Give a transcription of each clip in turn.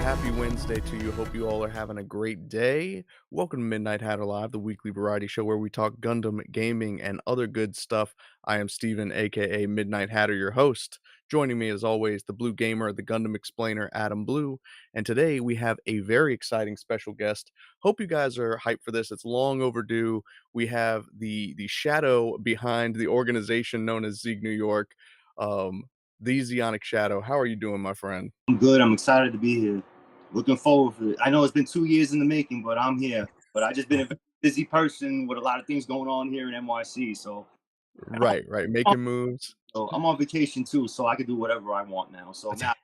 happy Wednesday to you. Hope you all are having a great day. Welcome to Midnight Hatter Live, the weekly variety show where we talk Gundam, gaming, and other good stuff. I am Steven, aka Midnight Hatter, your host. Joining me as always, the Blue Gamer, the Gundam Explainer, Adam Blue. And today we have a very exciting special guest. Hope you guys are hyped for this. It's long overdue. We have the shadow behind the organization known as Sieg Nu York, the Zeonic Shadow. How are you doing, my friend? I'm good. I'm excited to be here. Looking forward to it. I know it's been 2 years in the making, but I'm here. But I just been a very busy person with a lot of things going on here in NYC. Right, right. Making moves. So I'm on vacation too, so I can do whatever I want now. So now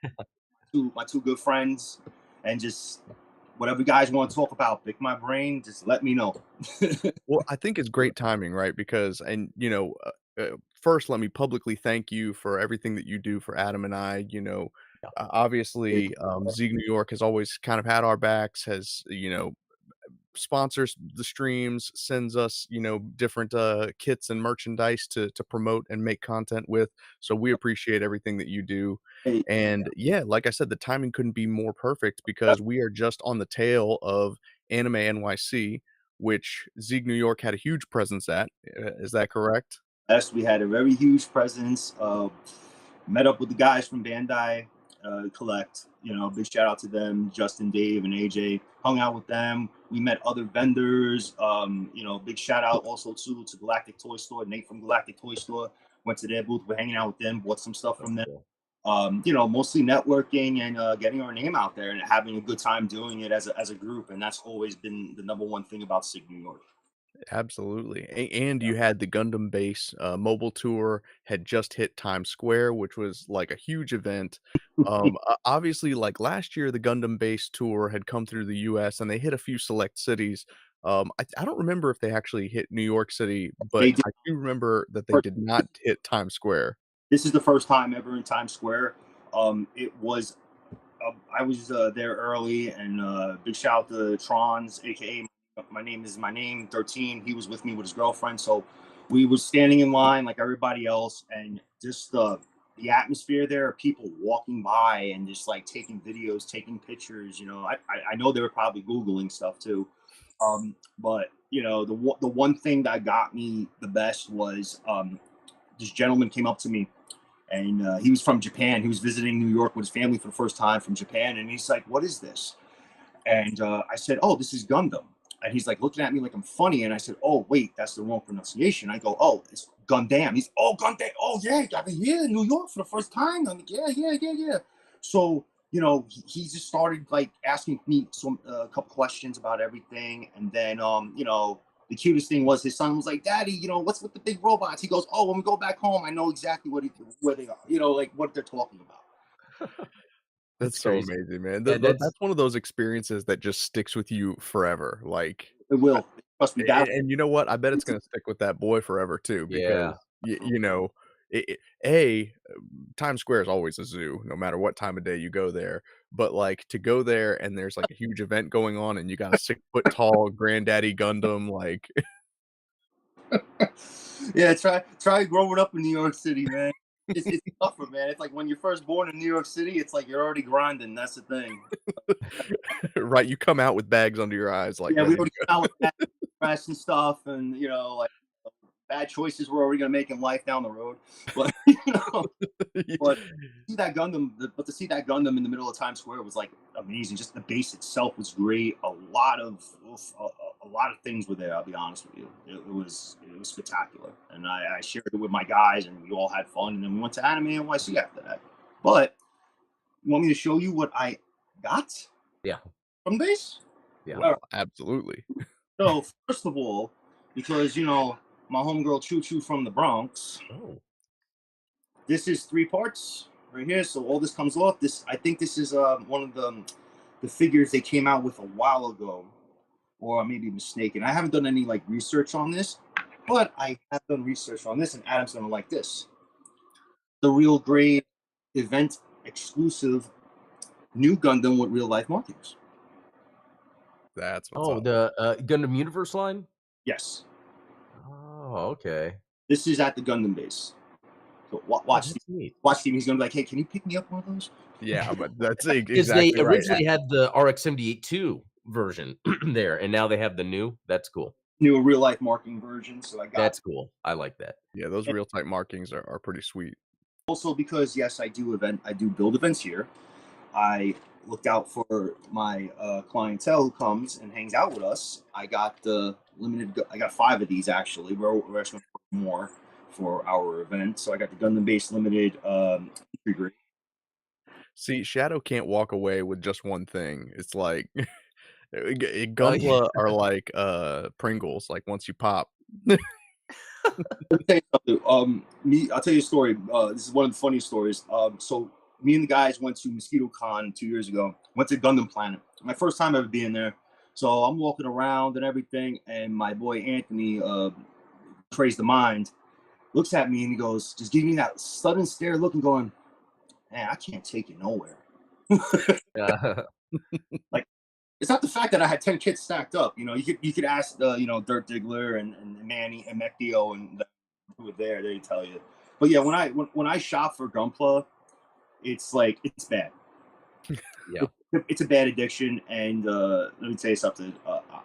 my two good friends and just whatever you guys want to talk about, pick my brain, just let me know. Well, I think it's great timing, right? Because, first, let me publicly thank you for everything that you do for Adam and I. Yeah. Obviously, Zeeg New York has always kind of had our backs, sponsors the streams, sends us, different kits and merchandise to promote and make content with. So we appreciate everything that you do. Hey, And yeah, like I said, the timing couldn't be more perfect because we are just on the tail of Anime NYC, which Zeeg New York had a huge presence at. Is that correct? yes, we had a very huge presence. Met up with the guys from Bandai Collect. Big shout out to them, Justin, Dave, and AJ. Hung out with them. We met other vendors. Big shout out also to Galactic Toy Store. Nate from Galactic Toy Store went to their booth. We're hanging out with them. Bought some stuff from them. Cool. Mostly networking and getting our name out there and having a good time doing it as a group. And that's always been the number one thing about Sig New York. Absolutely. And you had the Gundam Base mobile tour had just hit Times Square, which was like a huge event. Obviously, like last year, the Gundam Base tour had come through the US and they hit a few select cities. I don't remember if they actually hit New York City, but They did. I do remember that they did not hit Times Square. This is the first time ever in Times Square. It was I was there early, and big shout out to Trons, aka my name is my name 13. He was with me with his girlfriend, so we were standing in line like everybody else, and just the atmosphere there, people walking by and just like taking videos, taking pictures. I know they were probably googling stuff too, but the one thing that got me the best was this gentleman came up to me and he was from Japan. He was visiting New York with his family for the first time from Japan, and he's like, "What is this?" And I said, "Oh, this is Gundam." And he's like looking at me like I'm funny, and I said, "Oh, wait, that's the wrong pronunciation." I go, "Oh, it's Gundam." He's, "Oh, Gundam. Oh, yeah, I've been here in New York for the first time." I'm like, "Yeah, yeah, yeah, yeah." So he just started like asking me some a couple questions about everything, and then the cutest thing was his son was like, "Daddy, what's with the big robots?" He goes, "Oh, when we go back home, I know exactly where they are. Like what they're talking about." That's That's so crazy. amazing, man. Yeah, that's That's one of those experiences that just sticks with you forever. Like, It will. Trust me. That and you know what? I bet it's gonna stick with that boy forever too, because yeah. Times Square is always a zoo, no matter what time of day you go there. But like to go there and there's like a huge event going on, and you got a 6 foot tall granddaddy Gundam, like yeah, try growing up in New York City, man. It's tougher, man. It's like when you're first born in New York City, it's like you're already grinding. That's the thing. right, you come out with bags under your eyes, like Yeah, we ready already to come out with that crash and stuff, and like bad choices we're already gonna make in life down the road. But go. but to see that Gundam in the middle of Times Square was like amazing. Just the base itself was great. A lot of things were there. I'll be honest with you. It was spectacular, and I shared it with my guys, and we all had fun. And then we went to Anime NYC after that. But you want me to show you what I got Yeah. from base? Yeah. All right. Absolutely. So first of all, because my homegirl Choo Choo from the Bronx. Oh. This is 3 parts right here. So all this comes off. I think this is one of the figures they came out with a while ago, or I may be mistaken. I haven't done any like research on this, but I have done research on this, and Adam's gonna like this. The real grade event exclusive new Gundam with real life markings. That's what's Oh, up. the Gundam Universe line? Yes, Oh, okay. this is at the Gundam base. Oh, Watch, that's neat. watch Steve. He's gonna be like, "Hey, can you pick me up one of those?" Yeah, but that's Because they exactly right. originally had the RX-78 II version there, and now they have the new. That's cool. New real life marking version. So I got That's cool. I like that. Yeah, those and real type markings are pretty sweet. also because yes, I do build events here. I looked out for my clientele who comes and hangs out with us. I got the I got five of these actually. We're actually going to put more for our event. So I got the Gundam based limited entry grade. See, Shadow can't walk away with just one thing. It's like Yeah. Gunpla are like, Pringles, like, once you pop. Let me tell you something. I'll tell you a story. This is one of the funny stories. So me and the guys went to Mosquito Con 2 years ago. Went to Gundam Planet. My first time ever being there. So I'm walking around and everything, and my boy Anthony, praised the mind, looks at me and he goes, just give me that sudden stare look and going, man, I can't take it nowhere. Like it's not the fact that I had 10 kits stacked up. You could ask Dirt Diggler and Manny and Mecdio and who were there, they tell you. But yeah, when I shop for Gunpla, it's like it's bad. Yeah. It's a bad addiction, and let me tell you something.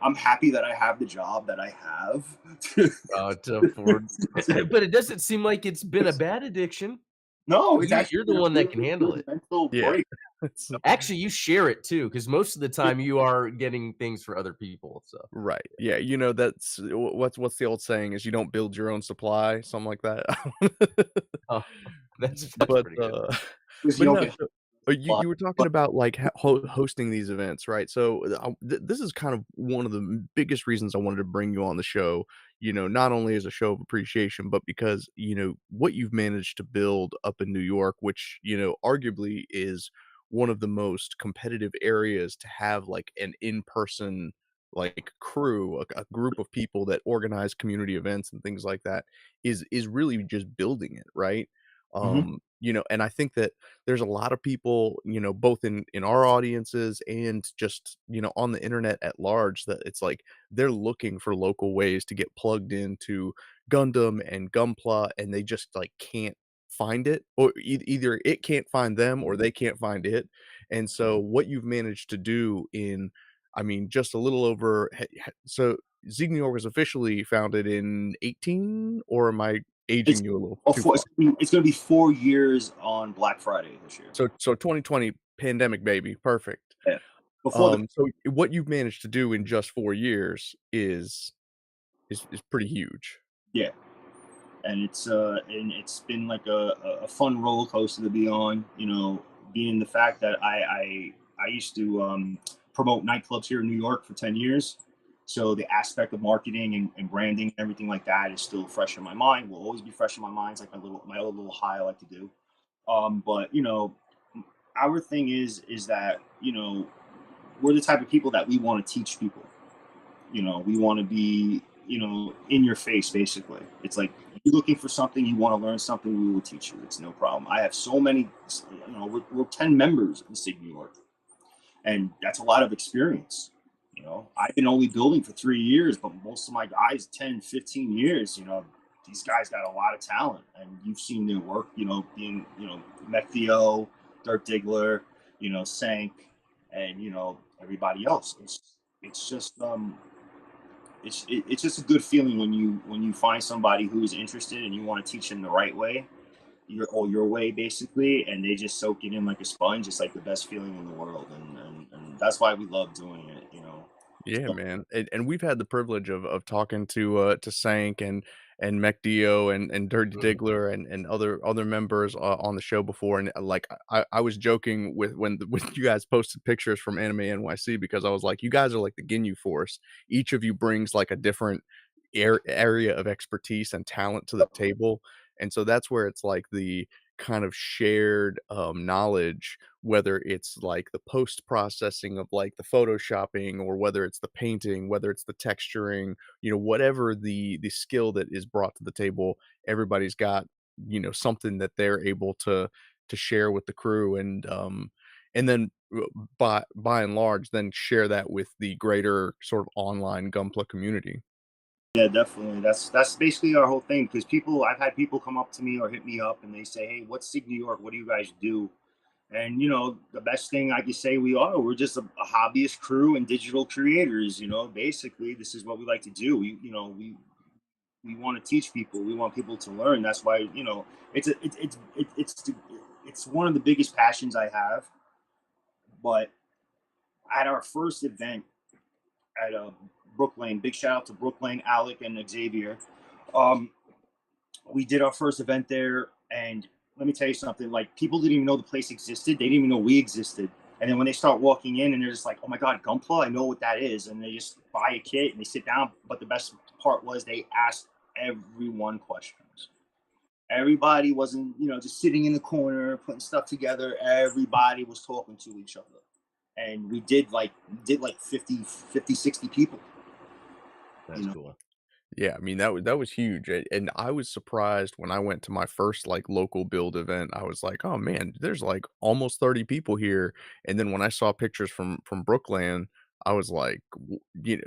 I'm happy that I have the job that I have. To afford but it doesn't seem like it's been a bad addiction. No, it's actually You're the been a one that can really handle good it. mental Yeah. break. It's Actually, you share it too, because most of the time you are getting things for other people, so right. Yeah, that's what's the old saying is you don't build your own supply, something like that. oh, that's But, pretty good. Because you but don't no, get so but you were talking about, like, hosting these events, right? So, this is kind of one of the biggest reasons I wanted to bring you on the show, not only as a show of appreciation, but because, what you've managed to build up in New York, which, arguably is one of the most competitive areas to have, like, an in-person, like, crew, a group of people that organize community events and things like that is really just building it, right? Mhm. And I think that there's a lot of people, both in our audiences and just, on the internet at large that it's like they're looking for local ways to get plugged into Gundam and Gunpla and they just like can't find it or either it can't find them or they can't find it. And so what you've managed to do in I mean just a little over so Sieg Nu York was officially founded in 18 or am I It's aging you a little too it's far? gonna be 4 years on Black Friday this year. So 2020 pandemic baby, perfect. Yeah. Before the So what you've managed to do in just 4 years is pretty huge. Yeah, and it's been like a fun roller coaster to be on. Being the fact that I used to promote nightclubs here in New York for 10 years. So the aspect of marketing and branding and everything like that is still fresh in my mind. Will always be fresh in my mind. It's like my old little high I like to do. But our thing is that we're the type of people that we want to teach people. We want to be in your face basically. It's like you're looking for something, you want to learn something, we will teach you. It's no problem. I have so many, we're 10 members in Sieg Nu York, and that's a lot of experience. I've been only building for 3 years, but most of my guys 10, 15 years. These guys got a lot of talent, and you've seen their work, being Mectheo, Dirt Diggler, Sank, and everybody else. It's just it's just a good feeling when you find somebody who's interested and you want to teach them the right way, your way basically, and they just soak it in like a sponge. It's like the best feeling in the world, and that's why we love doing it. Yeah, So, man, and we've had the privilege of talking to Sank and MecDio and Dirty Mhm. Diggler and other members, on the show before, and, like, I was joking with when when you guys posted pictures from Anime NYC because I was like, "You guys are like the Ginyu Force." Each of you brings, like, a different area of expertise and talent to the table, and so that's where it's like the kind of shared, knowledge whether it's like the post processing of like the photoshopping or whether it's the painting, whether it's the texturing, whatever the skill that is brought to the table, everybody's got, something that they're able to share with the crew and then by and large then share that with the greater sort of online Gunpla community. Yeah, definitely. That's basically our whole thing. Because I've had people come up to me or hit me up and they say, "Hey, what's Sieg New York? What do you guys do?" And the best thing I could say we're just a hobbyist crew and digital creators. Basically, this is what we like to do. We want to teach people. We want people to learn. That's why it's a, it's one of the biggest passions I have. But at our first event at Brooklyn, big shout out to Brooklyn, Alec, and Xavier. Um, we did our first event there, and let me tell you something. Like, people didn't even know the place existed. They didn't even know we existed. And then when they start walking in, and they're just like, "Oh my God, Gunpla! I know what that is." And they just buy a kit and they sit down. But the best part was they asked everyone questions. Everybody wasn't, just sitting in the corner putting stuff together. Everybody was talking to each other, and we did like 50, 60 people. That's You know, cool. Yeah, I mean, that was huge, and I was surprised when I went to my first, like, local build event. I was like, "Oh, man, there's, like, almost 30 people here," and then when I saw pictures from Brooklyn, I was like,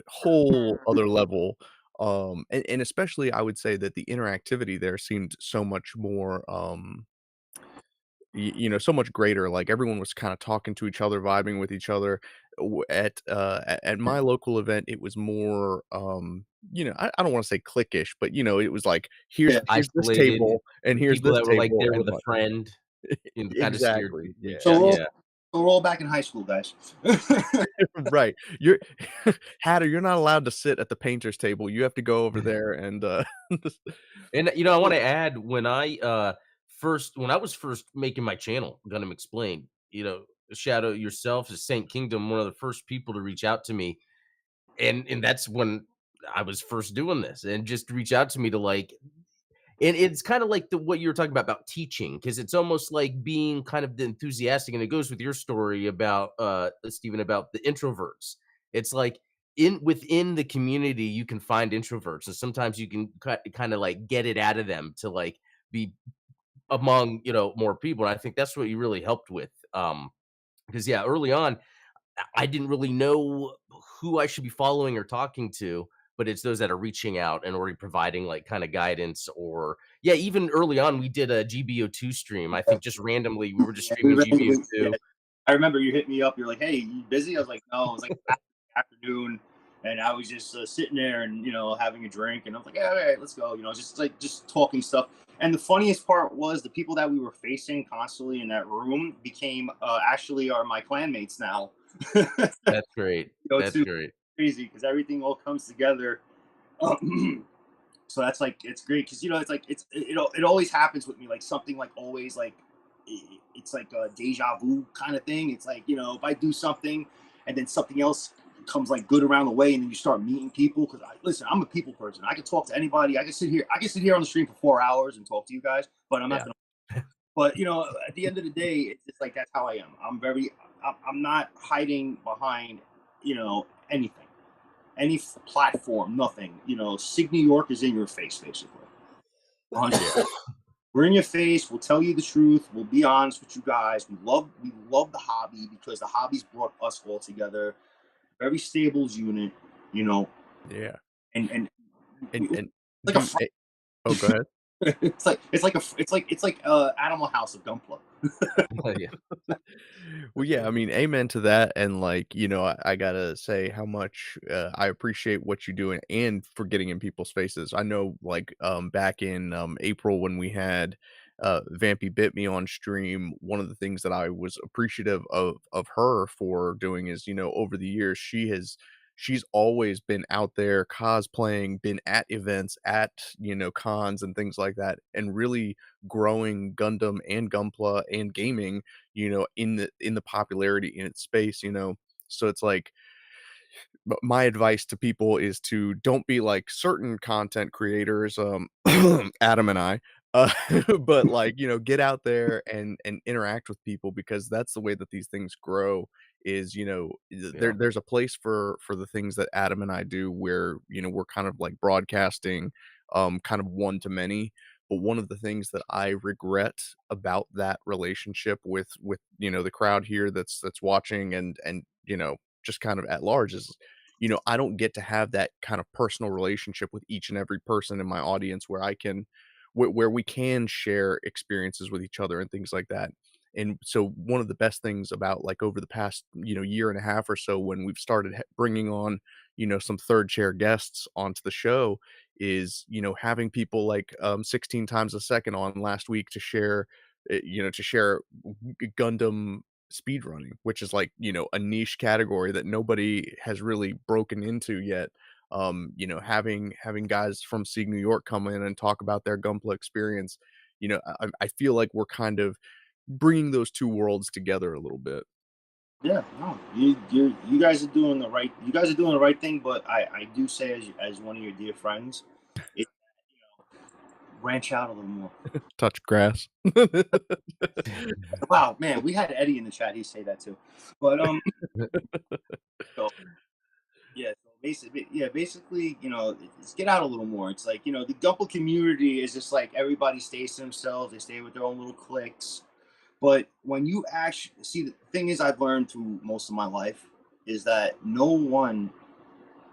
whole other level, and especially I would say that the interactivity there seemed so much more, so much greater. Like, everyone was kind of talking to each other, vibing with each other. At my local event, it was more, I don't want to say cliquish, but it was like, yeah. here's this Isolated, table and the here's people this that were, like, table, there and with a like, friend, kinda steered exactly, each yeah, So o we're all, yeah. so we're all back in high school, guys. right. You're Hatter, you're not allowed to sit at the painter's table. You have to go over there and And, I wanna add when I was first making my channel, Gundam Explained, Shadow yourself as Saint Kingdom, one of the first people to reach out to me, and that's when I was first doing this, and just reach out to me to, like, and it's kinda like what you were talking about teaching, because it's almost like being kind of the enthusiastic, and it goes with your story about, Steven, about the introverts. It's like within the community, you can find introverts, and sometimes you can kinda, like, get it out of them to, like, be among, more people, and I think that's what you really helped with, because, yeah, early on, I didn't really know who I should be following or talking to, but it's those that are reaching out and already providing, like, kinda guidance. Or yeah, even early on, we did a GBO2 stream. I think just randomly, we were just we streaming randomly, yeah. GBO2. I remember you hit me up. You're like, "Hey, you busy?" I was like, "No." It was like afternoon, and I was just sitting there and having a drink, and I was like, "Yeah, all right, let's go." Just talking stuff. And the funniest part was the people that we were facing constantly in that room became actually are my clanmates now. That's great. It's That's super great. crazy because everything all comes together. So that's like it's great because it's like it always happens with me, like something like always like it's like a deja vu kind of thing. It's like if I do something and then something else comes like good around the way, and then you start meeting people. Because listen, I'm a people person. I can talk to anybody. I can sit here on the stream for 4 hours and talk to you guys, but I'm not Yeah. gonna. But at the end of the day, it's just like that's how I am. I'm not hiding behind anything, any platform, nothing. Sig New York is in your face, basically. 100. yeah. We're in your face. We'll tell you the truth. We'll be honest with you guys. We love the hobby because the hobby's brought us all together. Very stable unit, you know, Yeah. and we, And like a dude, oh, go ahead. it's like Animal House of Gunpla. Yeah. Well, yeah, I mean, amen to that, and, like, I gotta say how much, I appreciate what you're doing and for getting in people's faces. I know, like, back in, April when we had, Vampy Bit Me on stream, one of the things that I was appreciative of her for doing is, over the years, she's always been out there cosplaying, been at events, at, cons and things like that, and really growing Gundam and Gunpla and gaming, in the popularity in its space. So it's like, but my advice to people is to don't be like certain content creators, Adam and I, uh, but like, get out there and interact with people, because that's the way that these things grow. Is Yeah. there's a place for the things that Adam and I do, where we're kind of like broadcasting, kind of one to many. But one of the things that I regret about that relationship with the crowd here that's watching, and just kind of at large, is I don't get to have that kind of personal relationship with each and every person in my audience where where we can share experiences with each other and things like that. And so one of the best things about like over the past, year and a half or so when we've started bringing on, some third chair guests onto the show is, having people like 16 times a second on last week to share, to share Gundam speedrunning, which is like, a niche category that nobody has really broken into yet. Having guys from Sieg New York come in and talk about their Gunpla experience, I feel like we're kind of bringing those two worlds together a little bit. Yeah, no, you guys are doing the right. You guys are doing the right thing. But I do say as one of your dear friends, it, branch out a little more. Touch grass. Wow, man, we had Eddie in the chat. He say that too. But so yeah, so basically, yeah, basically, just get out a little more. It's like the Gumple community is just like everybody stays to themselves. They stay with their own little cliques. But when you actually see, the thing is, I've learned through most of my life is that no one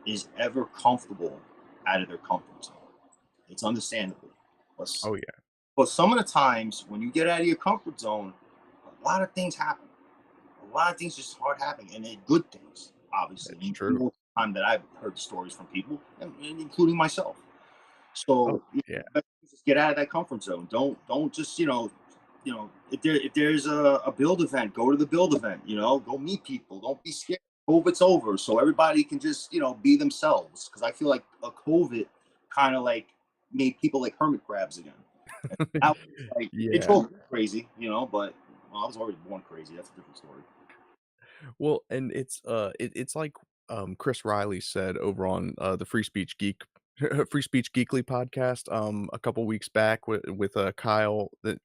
is ever comfortable out of their comfort zone. It's understandable. But, Oh, yeah, but some of the times when you get out of your comfort zone, a lot of things happen. A lot of things just start happening, and they're good things, obviously. it's true. Most of the time that I've heard stories from people, and including myself. Oh, So yeah. just get out of that comfort zone. Don't just if there's a build event, go to the build event. Go meet people. Don't be scared. COVID's over, so everybody can just be themselves. Because I feel like a COVID kind of like made people like hermit crabs again. And that was like it Yeah. drove me crazy, but well, I was already born crazy. That's a different story. Well, and it's like, Chris Riley said over on, the Free Speech Geekly podcast, a couple weeks back with Kyle that,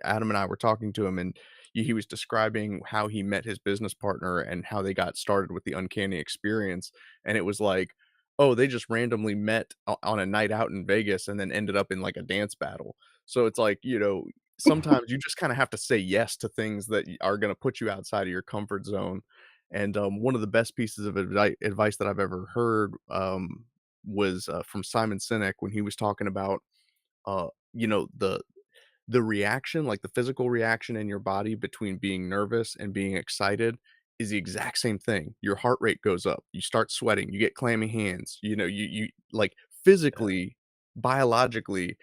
Adam and I were talking to him, and he was describing how he met his business partner and how they got started with the Uncanny Experience, and it was like, oh, they just randomly met on a night out in Vegas and then ended up in, like, a dance battle. So it's like, sometimes you just kinda have to say yes to things that are gonna put you outside of your comfort zone, and, one of the best pieces of advice that I've ever heard, was, from Simon Sinek when he was talking about, uh, you know, the the reaction, like the physical reaction in your body between being nervous and being excited is the exact same thing. Your heart rate goes up, you start sweating, you get clammy hands, you like Yeah, physically, biologically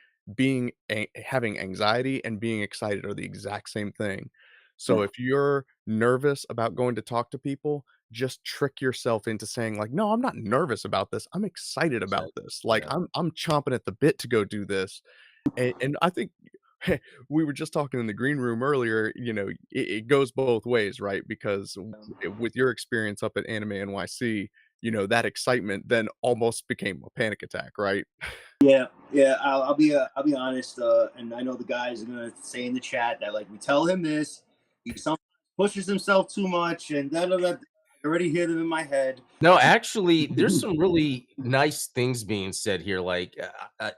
having anxiety and being excited are the exact same thing. So Yeah, if you're nervous about going to talk to people, just trick yourself into saying like, "No, I'm not nervous about this. I'm excited about exactly. this. Like Yeah. I'm chomping at the bit to go do this." And I think we were just talking in the green room earlier, it goes both ways, right? Because with your experience up at Anime NYC, that excitement then almost became a panic attack, right? yeah, yeah. I'll be honest, and I know the guys are gonna say in the chat that like we tell him this, he sometimes pushes himself too much, and da da da. I already hear them in my head. No, actually, there's some really nice things being said here. Like,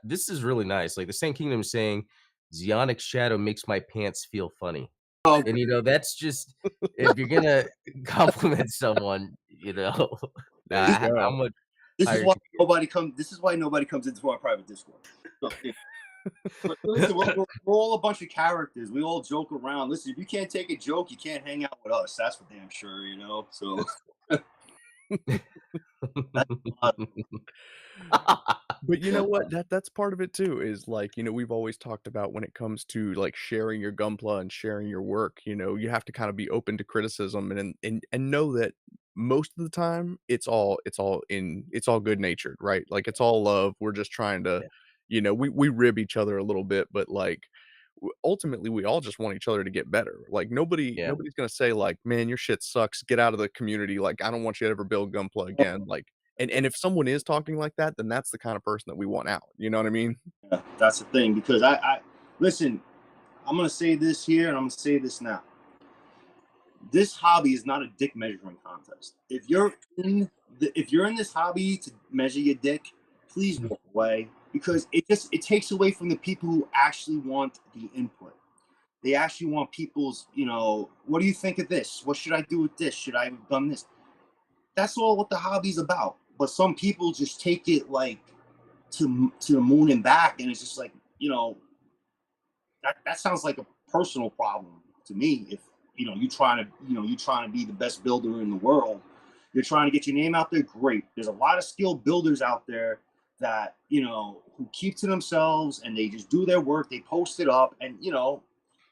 this is really nice. Like the Sand Kingdom is saying, "Zeonic Shadow makes my pants feel funny," Oh, and that's just if you're gonna compliment someone, There you how go. much this is higher why can you get? nobody comes. This is why nobody comes into our private Discord. So, but listen, we're all a bunch of characters. We all joke around. Listen, if you can't take a joke, you can't hang out with us. That's for damn sure. So that's a lot. But you know what? That's part of it too, is like, we've always talked about when it comes to like sharing your Gunpla and sharing your work, you have to kind of be open to criticism and know that most of the time it's all good natured, right? Like it's all love. We're just trying to, Yeah, we rib each other a little bit, but like ultimately we all just want each other to get better. Like yeah, nobody's gonna say like, man, your shit sucks. Get out of the community. Like I don't want you to ever build Gunpla again. Like and if someone is talking like that, then that's the kind of person that we want out, you know what I mean? Yeah, that's the thing because I listen. I'm gonna say this here, and I'm gonna say this now. This hobby is not a dick measuring contest. If you're in this hobby to measure your dick, please walk away because it takes away from the people who actually want the input. They actually want people's, what do you think of this? What should I do with this? Should I have done this? That's all what the hobby's about. but some people just take it like to the moon and back, and it's just like, that sounds like a personal problem to me. If you trying to be the best builder in the world, you're trying to get your name out there, great. There's a lot of skilled builders out there that who keep to themselves, and they just do their work, they post it up, and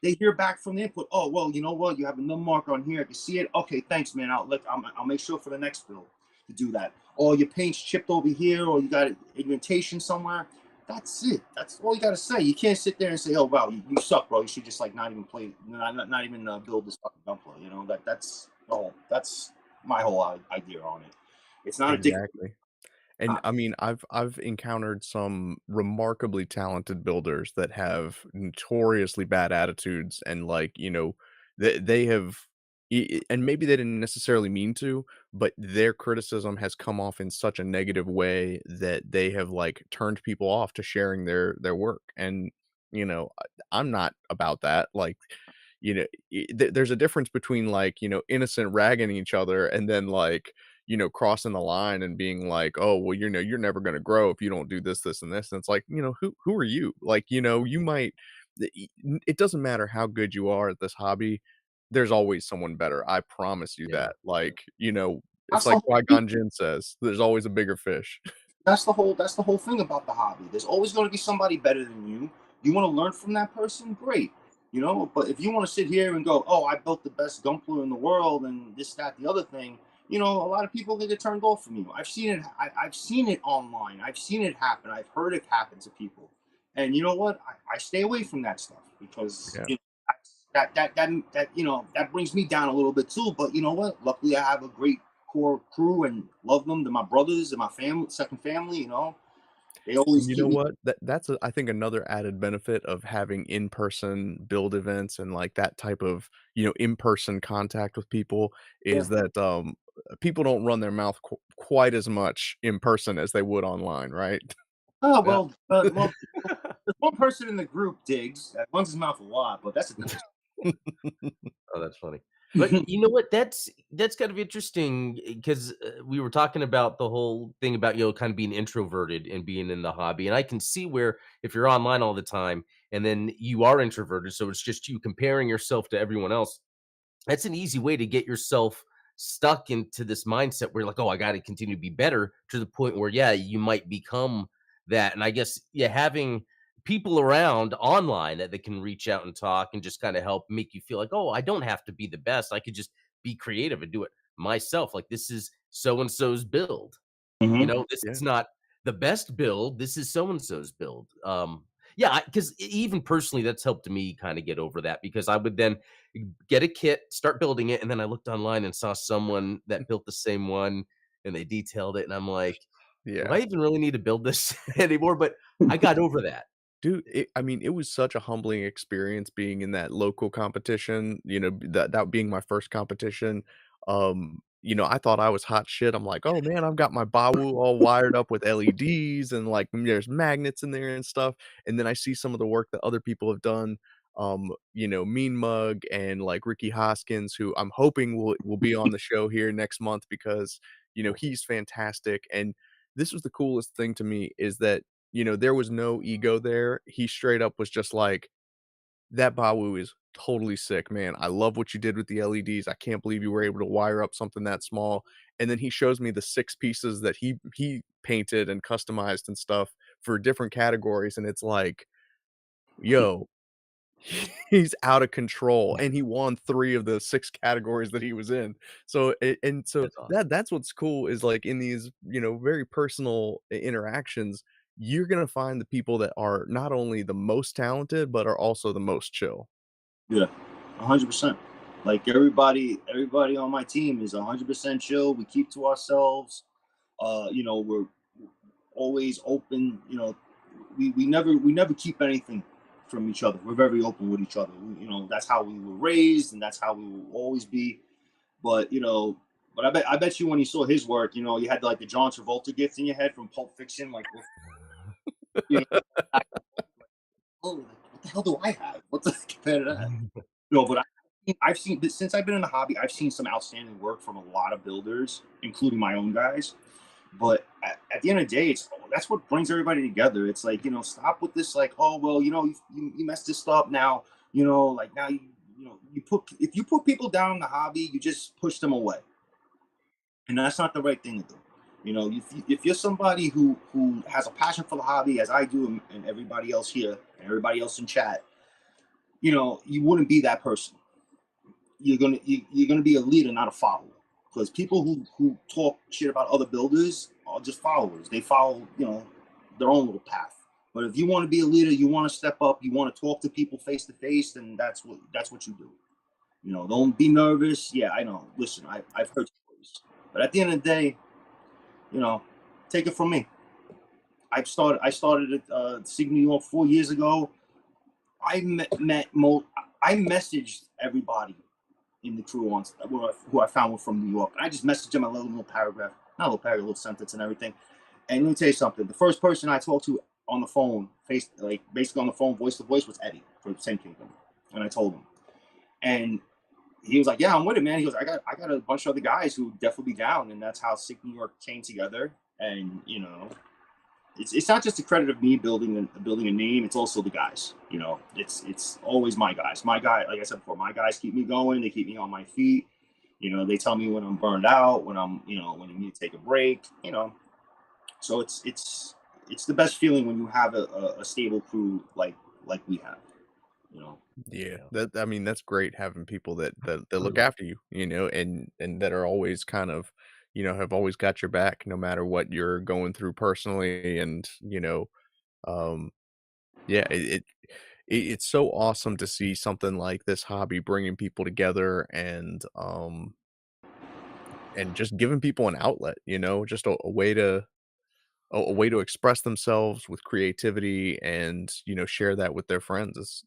they hear back from the input. Oh, well, you know what, you have a number mark on here, I can see it. Okay, thanks, man. I'll make sure for the next build to do that. Or your paint's chipped over here, or you got an indentation somewhere. That's it. That's all you got to say. You can't sit there and say, "Oh, wow, you suck, bro. You should just like not even play, not even build this fucking Gunpla." That's my whole idea on it. It's not addictive. Exactly. And I mean, I've encountered some remarkably talented builders that have notoriously bad attitudes, and like, they have and maybe they didn't necessarily mean to, but their criticism has come off in such a negative way that they have like turned people off to sharing their work. And I'm not about that. Like, there's a difference between like, innocent ragging each other and then like, crossing the line and being like, "Oh, well, you're never gonna grow if you don't do this, this, and this." And it's like, who are you? Like, you might it doesn't matter how good you are at this hobby, there's always someone better. I promise you Yeah. that. Like, it's That's the like whole Qui-Gon Jinn says, there's always a bigger fish. that's the whole thing about the hobby. There's always going to be somebody better than you. You want to learn from that person, great. But if you want to sit here and go, "Oh, I built the best Gunpla in the world," and this, that, the other thing, a lot of people get turned off from you. I've seen it. I've seen it online. I've seen it happen. I've heard it happen to people. And you know what? I stay away from that stuff because Yeah. that brings me down a little bit too. But you know what? Luckily, I have a great core crew and love them. They're my brothers and my family, second family. They always And you keep know me. what? That's I think another added benefit of having in-person build events and like that type of, in-person contact with people Yeah. is that people don't run their mouth quite as much in person as they would online, right? Oh Yeah. well. There's one person in the group digs that runs his mouth a lot, but that's a different. Oh, that's funny. But Story. you know what? That's kind of interesting because we were talking about the whole thing about kind of being introverted and being in the hobby, and I can see where if you're online all the time and then you are introverted, so it's just you comparing yourself to everyone else. That's an easy way to get yourself stuck into this mindset where you're like, oh, I got to continue to be better to the point where, yeah, you might become that. And I guess, yeah, having people around online that they can reach out and talk and just kind of help make you feel like, oh, I don't have to be the best. I could just be creative and do it myself. Like, this is so and so's build. Hmm. This Yeah. is not the best build, this is so and so's build. Yeah, because even personally, that's helped me kinda get over that because I would then get a kit, start building it, and then I looked online and saw someone that built the same one, and they detailed it, and I'm like, "Do Yeah. I even really need to build this anymore?" But I got over that. Dude, I mean, it was such a humbling experience being in that local competition, that being my first competition. I thought I was hot shit. I'm like, "Oh, man, I've got my Bawu all wired up with LEDs and, like, there's magnets in there and stuff." And then I see some of the work that other people have done, Mean Mug and, like, Ricky Hoskins, who I'm hoping will be on the show here next month because, he's fantastic. And this was the coolest thing to me is that there was no ego there. He straight up was just like, "That Bawu is totally sick, man. I love what you did with the LEDs. I can't believe you were able to wire up something that small." And then he shows me the 6 pieces that he painted and customized and stuff for different categories, and it's like, "Yo, he's out of control," and he won 3 of the 6 categories that he was in. So, and so That's awesome. that's what's cool is, like, in these, very personal interactions, you're gonna find the people that are not only the most talented, but are also the most chill. Yeah, 100%. Like everybody on my team is 100% chill. We keep to ourselves. We're always open. We never keep anything from each other. We're very open with each other. That's how we were raised, and that's how we will always be. But I bet you when you saw his work, you had like the John Travolta gift in your head from Pulp Fiction, like, you know, oh, what the hell do I have? What's the compared to that? No, but I've seen since I've been in the hobby, I've seen some outstanding work from a lot of builders, including my own guys. But at the end of the day, that's what brings everybody together. It's like, stop with this, like, oh well, you messed this up now, like now you put if you put people down in the hobby, you just push them away, and that's not the right thing to do. If you're somebody who has a passion for the hobby, as I do, and everybody else here, and everybody else in chat, you wouldn't be that person. You're gonna be a leader, not a follower. Because people who talk shit about other builders are just followers. They follow, their own little path. But if you want to be a leader, you want to step up, you want to talk to people face to face, then that's what you do. Don't be nervous. Yeah, I know. Listen, I've heard stories, but at the end of the day, you know, take it from me. I started at Sieg Nu York 4 years ago. I messaged everybody in the crew on who I found were from New York. And I just messaged them a little paragraph, not a little paragraph, a little sentence and everything. And let me tell you something. The first person I talked to on the phone, basically on the phone, voice to voice, was Eddie from St. Kingdom. And I told him. And he was like, "Yeah, I'm with it, man." He goes, I got a bunch of other guys who would definitely be down. And that's how Sieg Nu York came together. And it's not just the credit of me building a name. It's also the guys. It's always my guys. My guy, like I said before, my guys keep me going. They keep me on my feet. They tell me when I'm burned out, when when I need to take a break. So it's the best feeling when you have a stable crew like we have. You know. Yeah, Yeah. I mean, that's great having people that look Mm. after you, and that are always kind of, have always got your back no matter what you're going through personally, and um, yeah, it's so awesome to see something like this hobby bringing people together and just giving people an outlet, just a way to a way to express themselves with creativity and share that with their friends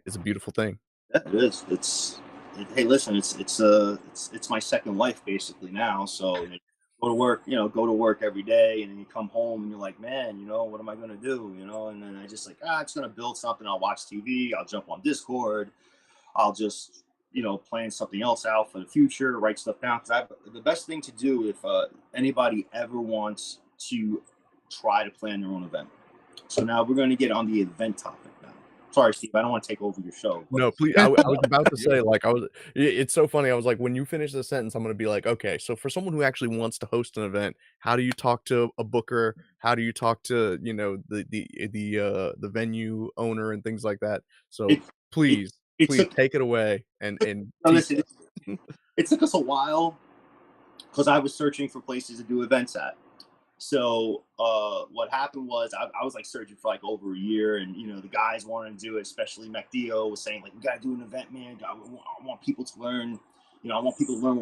is a beautiful thing. Yeah, it is. Hey, listen, it's my second life basically now. So go to work, go to work every day, and then you come home and you're like, man, what am I gonna do? And then I just like, I'm just gonna build something. I'll watch TV. I'll jump on Discord. I'll just plan something else out for the future. Write stuff down. Because the best thing to do if anybody ever wants to try to plan their own event. So now we're going to get on the event topic now. Sorry, Steve, I don't want to take over your show, but No, please. I was about to say, like, it's so funny. I was like, when you finish the sentence, I'm gonna be like, okay, so for someone who actually wants to host an event, how do you talk to a booker? How do you talk to, the venue owner and things like that? So it it please, it please took. take it away and No, teach listen, us. it took us a while because I was searching for places to do events at. So what happened was I was like searching for like over a year, and the guys wanted to do it, especially MacDeo was saying like, we got to do an event, man. I want people to learn. I want people to learn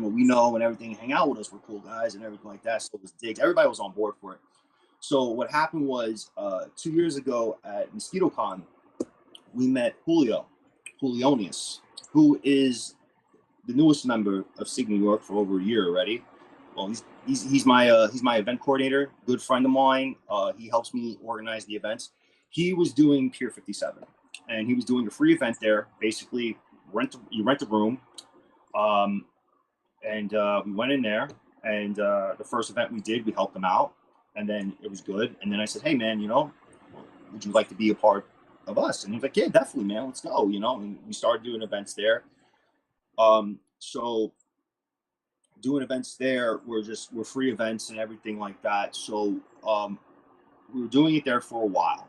what we know and everything. Hang out with us, we're cool guys and everything like that. So it was Diggs. Everybody was on board for it. So what happened was 2 years ago at MosquitoCon, we met Julionius, who is the newest member of Sieg Nu York for over a year already. Well, he's my event coordinator, good friend of mine. He helps me organize the events. He was doing Pier 57, and he was doing a free event there. Basically, you rent a room, um, and we went in there. And the first event we did, we helped them out, and then it was good. And then I said, "Hey, man, would you like to be a part of us?" And he's like, "Yeah, definitely, man. Let's go." And we started doing events there. So doing events there were free events and everything like that. So we were doing it there for a while,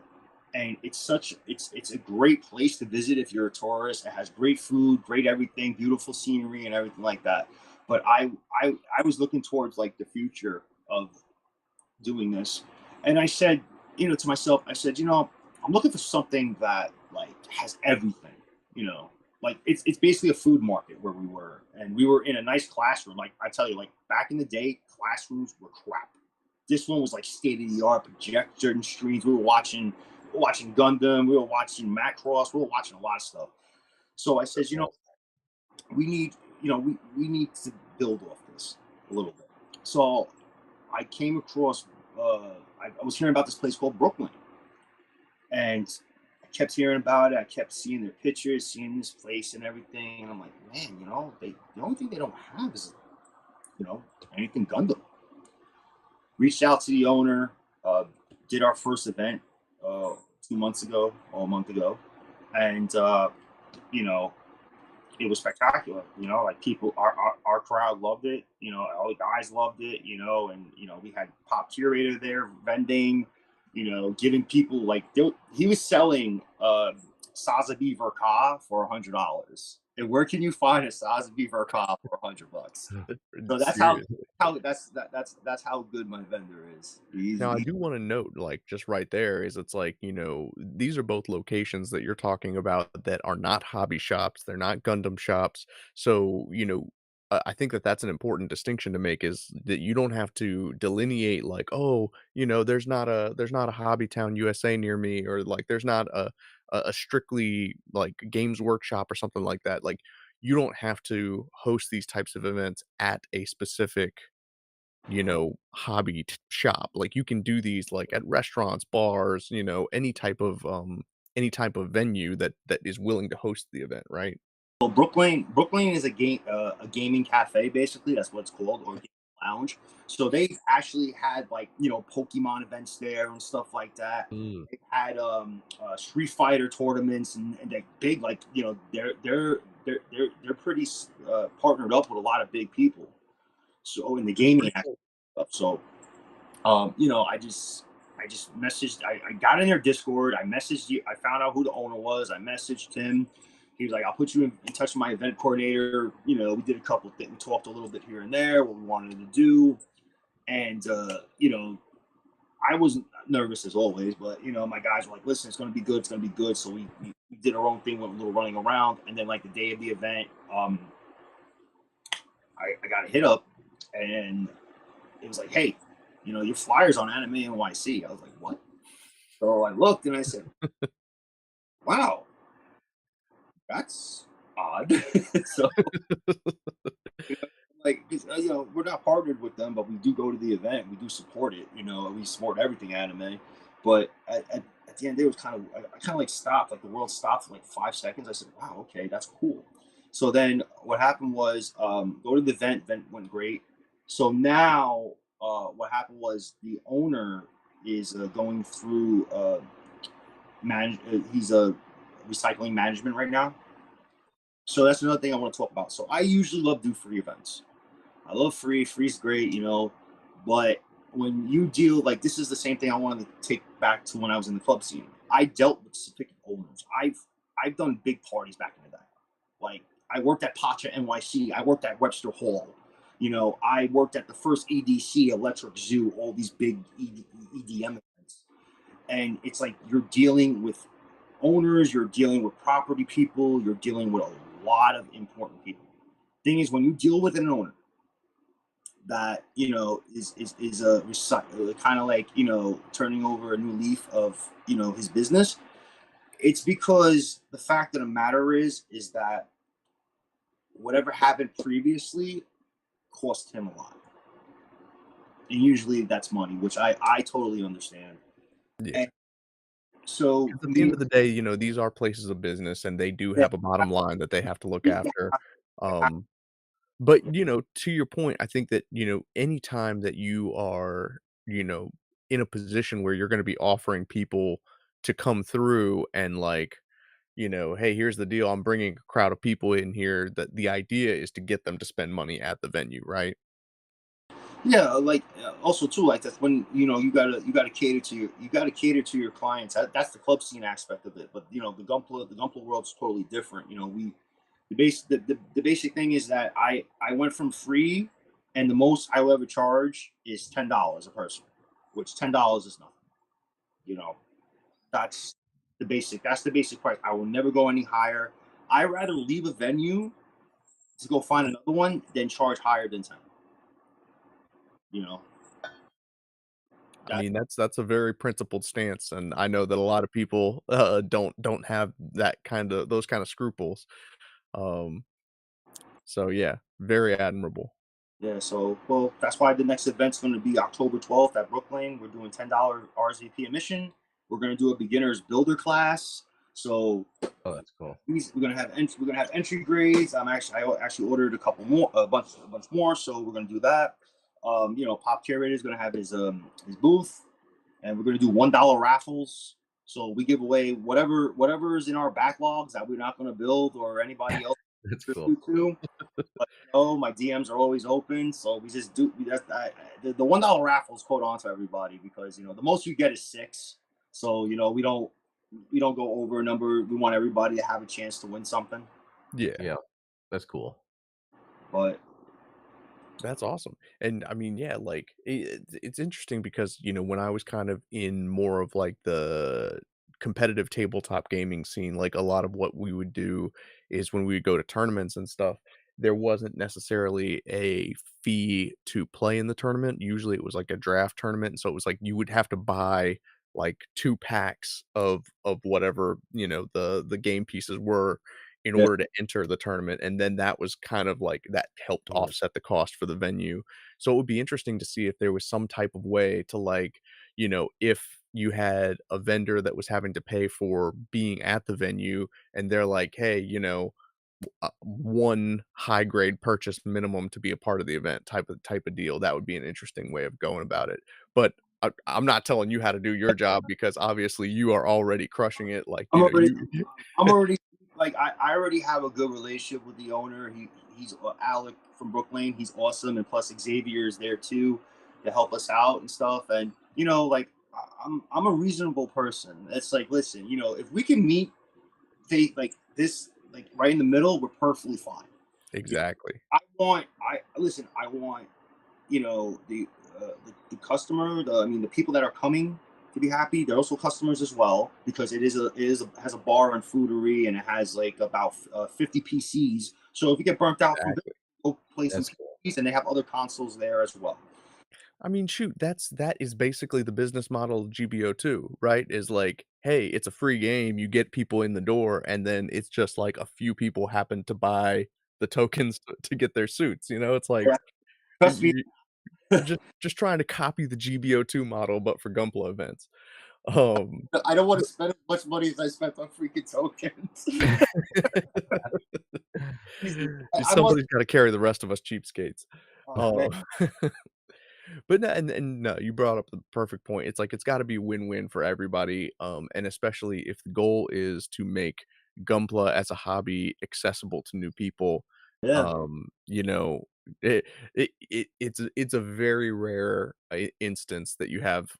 and it's a great place to visit if you're a tourist. It has great food, great everything, beautiful scenery, and everything like that. But I was looking towards like the future of doing this, and I said, to myself, I said, I'm looking for something that like has everything, like it's basically a food market where we were, and we were in a nice classroom. Like I tell you, like back in the day, classrooms were crap. This one was like state of the art, projector and screens. We were watching Gundam, we were watching Macross, we were watching a lot of stuff. So I says, we need, we need to build off this a little bit. So I came across, I was hearing about this place called Brooklyn, and I kept hearing about it. I kept seeing their pictures, seeing this place and everything, and I'm like, man, the only thing they don't have is, anything Gundam. Reached out to the owner, did our first event 2 months ago or a month ago, and you know, it was spectacular. Like people, our crowd loved it. All the guys loved it. And we had pop curator there vending. Giving people like he was selling Sazabi Verka for $100. And where can you find a Sazabi Verka for $100? So that's how Seriously. that's how good my vendor is. Now, I do wanna note, like, just right there is it's like, these are both locations that you're talking about that are not hobby shops, they're not Gundam shops, so, I think that that's an important distinction to make is that you don't have to delineate like, "Oh, there's not a Hobby Town USA near me," or, like, "There's not a strictly, like, Games Workshop," or something like that, like, you don't have to host these types of events at a specific hobby shop. Like you can do these like at restaurants, bars, any type of venue that is willing to host the event, right? Well, Brooklyn is a gaming cafe basically. That's what it's called, or gaming lounge. So they actually had like Pokemon events there and stuff like that. Mm. They had Street Fighter tournaments and like big like they're pretty partnered up with a lot of big people. So in the gaming Pretty cool. stuff. So I just messaged. I got in their Discord. I messaged you. I found out who the owner was. I messaged him. He was like, "I'll put you in touch with my event coordinator." We did a couple of things. We talked a little bit here and there, what we wanted to do, and I was nervous as always, but my guys were like, "Listen, it's gonna be good. It's gonna be good." So we did our own thing, went a little running around, and then like the day of the event, I got a hit up, and it was like, "Hey, your flyers on Anime NYC." I was like, "What?" So I looked and I said, "Wow, that's odd." So you know, like we're not partnered with them, but we do go to the event. We do support it. We support everything anime. But at the end, it was I kind of like stopped. Like the world stopped for like 5 seconds. I said, "Wow, okay, that's cool." So then what happened was go to the event. Event went great. So now what happened was the owner is going through he's a recycling management right now. So that's another thing I want to talk about. So I usually love do free events. I love free. Free's great, but when you deal like this is the same thing I wanted to take back to when I was in the club scene. I dealt with specific owners. I've done big parties back in the day. Like I worked at Pacha NYC. I worked at Webster Hall. I worked at the first EDC, Electric Zoo, all these big EDM events. And it's like you're dealing with owners, you're dealing with property people, you're dealing with a lot of important people. Thing is, when you deal with an owner that is a kind of like turning over a new leaf of his business, it's because the fact of the matter is that whatever happened previously cost him a lot, and usually that's money, which I totally understand. Yeah. And so 'Cause for at the me, end of the day, these are places of business and they do have a bottom line that they have to look after. Um, but, to your point, I think that, anytime that you are, in a position where you're gonna be offering people to come through and like, "Hey, here's the deal. I'm bringing a crowd of people in here," that the idea is to get them to spend money at the venue, right? yeah, like also too, like that's when you gotta cater to your clients. That's the club scene aspect of it. But the Gunpla world's totally different. We the basic thing is that I went from free, and the most I will ever charge is $10 a person, which $10 is nothing. You know that's That's the basic price. I will never go any higher. I rather leave a venue to go find another one than charge higher than 10. You know I that mean, that's a very principled stance, and I know that a lot of people, don't have those kinda scruples. Um, so yeah, very admirable. Yeah, so well, that's why the next event's going to be October 12th at Brooklyn. We're doing $10 RSVP admission. We're going to do a beginner's builder class. So Oh, that's cool. we're gonna have entry grades. I actually ordered a bunch more. So we're going to do that. Pop Curator is going to have his booth, and we're going to do $1 raffles. So we give away whatever is in our backlogs that we're not going to build or anybody else That's cool. contribute to. But my DMs are always open, so we just do the $1 raffles caught on to everybody because the most you get is six. So we don't go over a number. We want everybody to have a chance to win something. Yeah. Yeah, that's cool. But That's awesome. And I mean, yeah, like it's interesting because, when I was kind of in more of like the competitive tabletop gaming scene, like a lot of what we would do is when we would go to tournaments and stuff, there wasn't necessarily a fee to play in the tournament. Usually it was like a draft tournament. And so it was like you would have to buy like 2 packs of whatever, the game pieces were in yeah, order to enter the tournament, and then that was kind of like that helped Mm, offset the cost for the venue. So it would be interesting to see if there was some type of way to like, if you had a vendor that was having to pay for being at the venue and they're like, "Hey, one high grade purchase minimum to be a part of the event," type of deal. That would be an interesting way of going about it. But I'm not telling you how to do your job because obviously you are already crushing it. Like, I'm already you I'm already like I already have a good relationship with the owner. He's Alec from Brooklyn. He's awesome, and plus Xavier is there too to help us out and stuff. And like I'm a reasonable person. It's like, listen, if we can meet they like this like right in the middle, we're perfectly fine. You exactly. I listen. I want the customer. The people that are coming to be happy. They're also customers as well because has a bar and foodery and it has like about 50 PCs. So if you get burnt out from this, Exactly. go play some that's cool. PCs, and they have other consoles there as well. I mean, shoot, that is basically the business model of GBO2, right? Is like, hey, it's a free game, you get people in the door, and then it's just like a few people happen to buy the tokens to get their suits, It's like Yeah, you trust me. you you're just trying to copy the GBO2 model, but for Gunpla events. Um, I don't want to spend as much money as I spent on freaking tokens. Easy. I must. somebody's gotta carry the rest of us cheapskates. Oh man. Uh But no, and no, you brought up the perfect point. It's like it's gotta be win-win for everybody, and especially if the goal is to make Gunpla as a hobby accessible to new people, Yeah. um, you know, it it's a very rare instance that you have,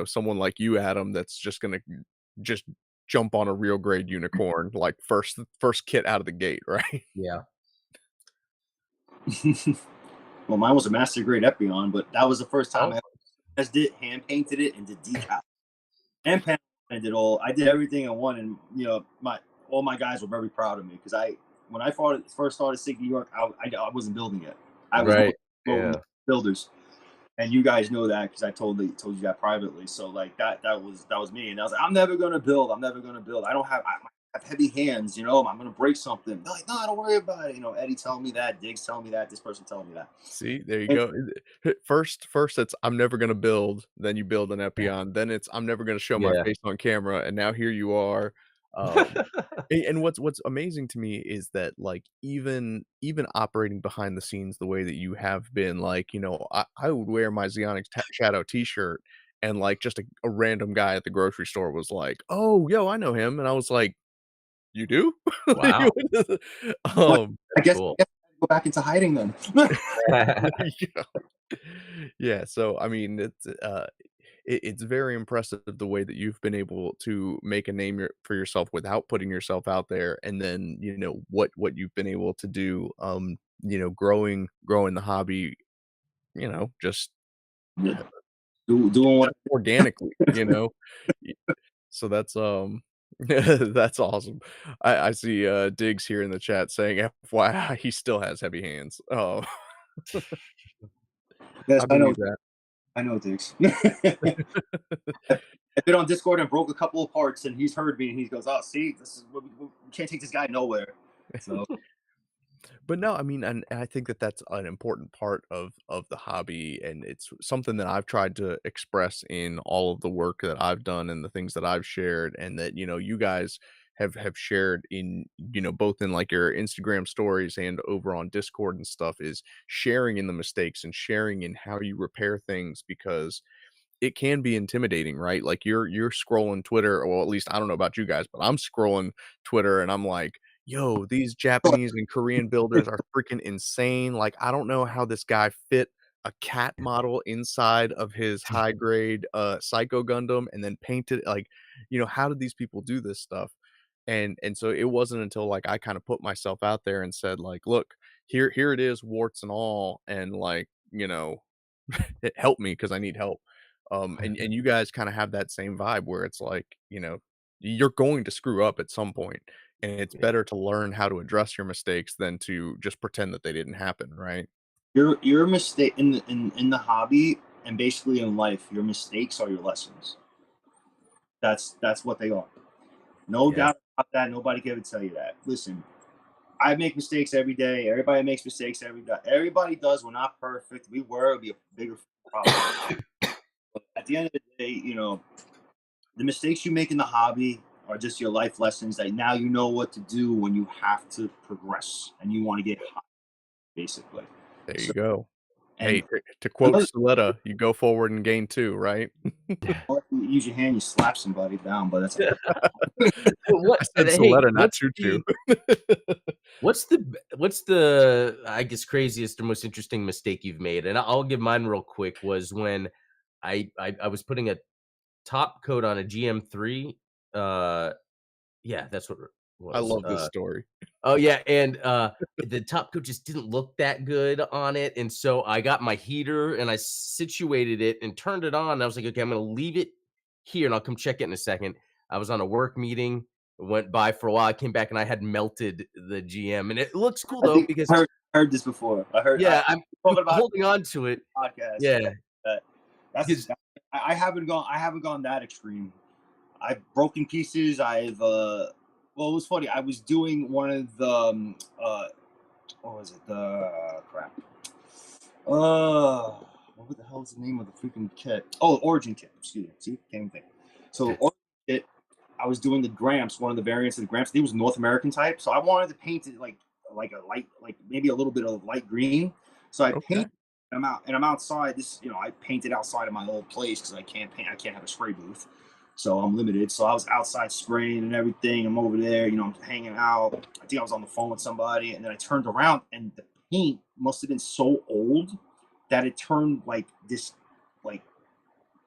someone like you, Adam, that's just gonna just jump on a real grade unicorn, like, first kit out of the gate, right? Yeah. Well, mine was a master grade Epion, but that was the first time Oh, I just did hand painted it and did decal and pen. I did all. I did everything in one, and my all my guys were very proud of me because when I first started Sieg Nu York, I wasn't building it. I was going right. with Yeah. builders, and you guys know that because I told you that privately. So like that was me, and I was like, I'm never gonna build. I'm never gonna build. I have heavy hands. I'm gonna break something. They're like, no, don't worry about it. Eddie telling me that, Diggs telling me that, this person telling me that. See, there you And go. First it's I'm never gonna build, then you build an Epion, then it's I'm never gonna show my Yeah. face on camera, and now here you are. Um, and what's amazing to me is that like even operating behind the scenes the way that you have been, like, I would wear my Shadow T-shirt, and like just a random guy at the grocery store was like, "Oh, yo, I know him," and I was like, "You do?" Wow, well, um, I that's guess, cool. I guess I go back into hiding then. there you go. Yeah, so I mean, it's very impressive the way that you've been able to make a name for yourself without putting yourself out there, and then what you've been able to do, growing the hobby, just Yeah. Doing what? just organically, Y- So that's that's awesome. I see Diggs here in the chat saying FYI he still has heavy hands. Oh, Yes, I I know. believe that. I know, Diggs. I've been on Discord and broke a couple of parts, and he's heard me, and he goes, "Oh, see, this is we can't take this guy nowhere." So But no, I mean, and I think that that's an important part of the hobby, and it's something that I've tried to express in all of the work that I've done and the things that I've shared, and that you guys have shared in, both in like your Instagram stories and over on Discord and stuff, is sharing in the mistakes and sharing in how you repair things, because it can be intimidating, right? Like you're scrolling Twitter, or well, at least I don't know about you guys, but I'm scrolling Twitter and I'm like, yo, these Japanese and Korean builders are freaking insane. Like, I don't know how this guy fit a cat model inside of his high grade Psycho Gundam and then painted like, how did these people do this stuff? And so it wasn't until like I kind of put myself out there and said, like, look, here it is, warts and all, and like, it helped me because I need help. And you guys kinda have that same vibe where it's like, you're going to screw up at some point, and it's Yeah. better to learn how to address your mistakes than to just pretend that they didn't happen, right? Your mistake in the hobby and basically in life, your mistakes are your lessons. That's what they are. No Yeah. doubt about that. Nobody can ever tell you that. Listen, I make mistakes every day. Everybody makes mistakes every day. Everybody does. We're not perfect. We were, it'd be a bigger problem. But at the end of the day, the mistakes you make in the hobby are just your life lessons that now you know what to do when you have to progress and you want to get high, basically. There you So, go. Hey, and to quote another, Suletta, "You go forward and gain 2," right? you use your hand, you slap somebody down, but that's Well, what I said hey, Suletta, not Choo Choo. what's the, I guess, craziest or most interesting mistake you've made? And I'll give mine real quick. Was when I was putting a top coat on a GM3. Uh, yeah, that's what it I was. love this story. Oh yeah, and the top coat just didn't look that good on it, and so I got my heater and I situated it and turned it on. And I was like, okay, I'm gonna leave it here, and I'll come check it in a second. I was on a work meeting, went by for a while. I came back and I had melted the GM, and it looks cool I though think because I heard this before. I yeah, I'm talking about holding on to it. podcast. Yeah, Yeah, that, that's because I haven't gone that extreme. I've broken pieces. I've well, it was funny. I was doing one of the what was it? The crap. Uh, what the hell is the name of the freaking kit? Oh, Origin kit. Excuse me. See, can't even think. So Origin kit. I was doing the Gramps, one of the variants of the Gramps. It was North American type, so I wanted to paint it like a light, like maybe a little bit of light green. So I Okay. paint. I'm outside. I painted outside of my old place because I can't paint. I can't have a spray booth, so I'm limited. So I was outside spraying and everything. I'm over there. I'm hanging out. I think I was on the phone with somebody, and then I turned around, and the paint must have been so old that it turned like this, like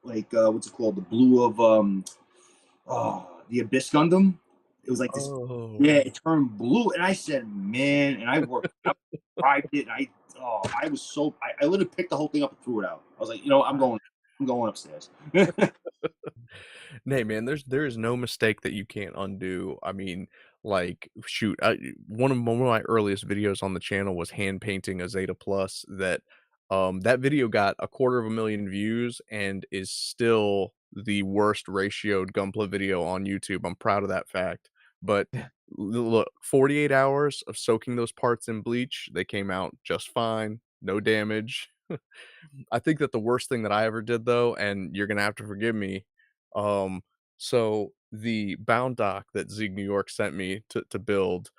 what's it called? The blue of the Abyss Gundam. It was like this. Yeah, Oh. it turned blue, and I said, "Man!" And I worked, I tried it, and I was so, I literally picked the whole thing up and threw it out. I was like, I'm going upstairs. Nay, man, there is no mistake that you can't undo. I mean, like, shoot, one of my earliest videos on the channel was hand painting a Zeta Plus. That video got 250,000 views and is still the worst ratioed Gunpla video on YouTube. I'm proud of that fact. But look, 48 hours of soaking those parts in bleach, they came out just fine, no damage. I think that the worst thing that I ever did though, and you're gonna have to forgive me, um, so the bound dock that Sieg Nu York sent me to build,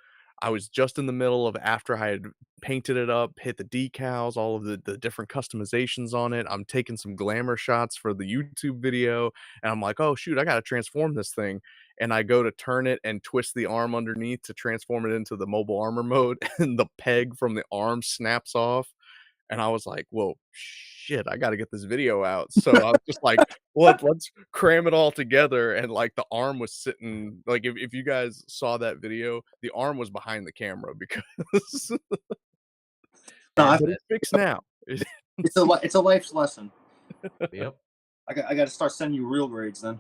I was just in the middle of after I had painted it up, hit the decals, all of the different customizations on it. I'm taking some glamour shots for the YouTube video, and I'm like, "Oh shoot, I gotta transform this thing." And I go to turn it and twist the arm underneath to transform it into the mobile armor mode, and the peg from the arm snaps off. And I was like, "Well, shit, I gotta get this video out." So I was just like, let's cram it all together." And like the arm was sitting like if you guys saw that video, the arm was behind the camera because No, that's but it. it's fixed now. it's a life's lesson. Yep. I got to start sending you real grades then.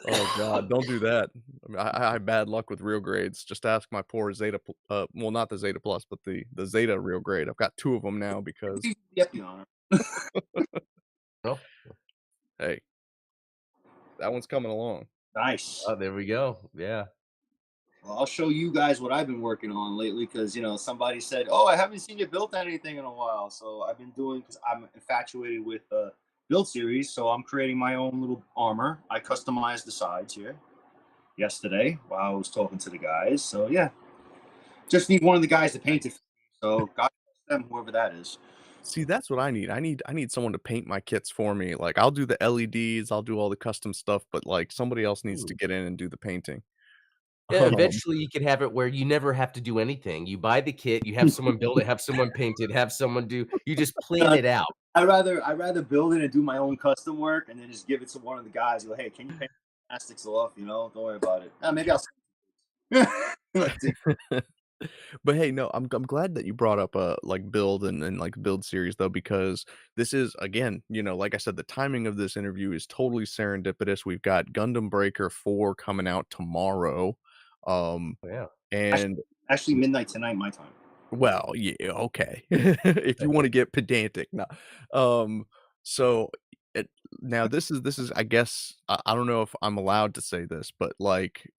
Oh god, don't do that. I mean, I have bad luck with real grades. Just ask my poor well, not the Zeta Plus, but the Zeta real grade. I've got 2 of them now because, Yep, Your Honor. Well, hey, that one's coming along. Nice. there we go. Yeah. Well, I'll show you guys what I've been working on lately because somebody said, "Oh, I haven't seen you build anything in a while." So I've been doing, because I'm infatuated with build series. So I'm creating my own little armor. I customize the sides here. yesterday while I was talking to the guys. So yeah, just need one of the guys to paint it. For me. So God bless them, whoever that is. See, that's what I need. I need someone to paint my kits for me. Like, I'll do the LEDs, I'll do all the custom stuff, but, like, somebody else needs to Ooh. get in and do the painting. Yeah, Um, eventually you could have it where you never have to do anything. You buy the kit, you have someone build it, have someone paint it, have someone do you just plan Uh, it out. I rather build it and do my own custom work and then just give it to one of the guys. Go, hey, can you paint the plastics off? Don't worry about it. Maybe I'll. Like, but hey, no, I'm glad that you brought up, like, build and, like, build series, though, because this is, again, like I said, the timing of this interview is totally serendipitous. We've got Gundam Breaker 4 coming out tomorrow, um, Yeah. actually, and actually midnight tonight, my time. well, yeah, okay. If you wanna get pedantic, no. Um, so, it now this is I guess, I don't know if I'm allowed to say this, but, like,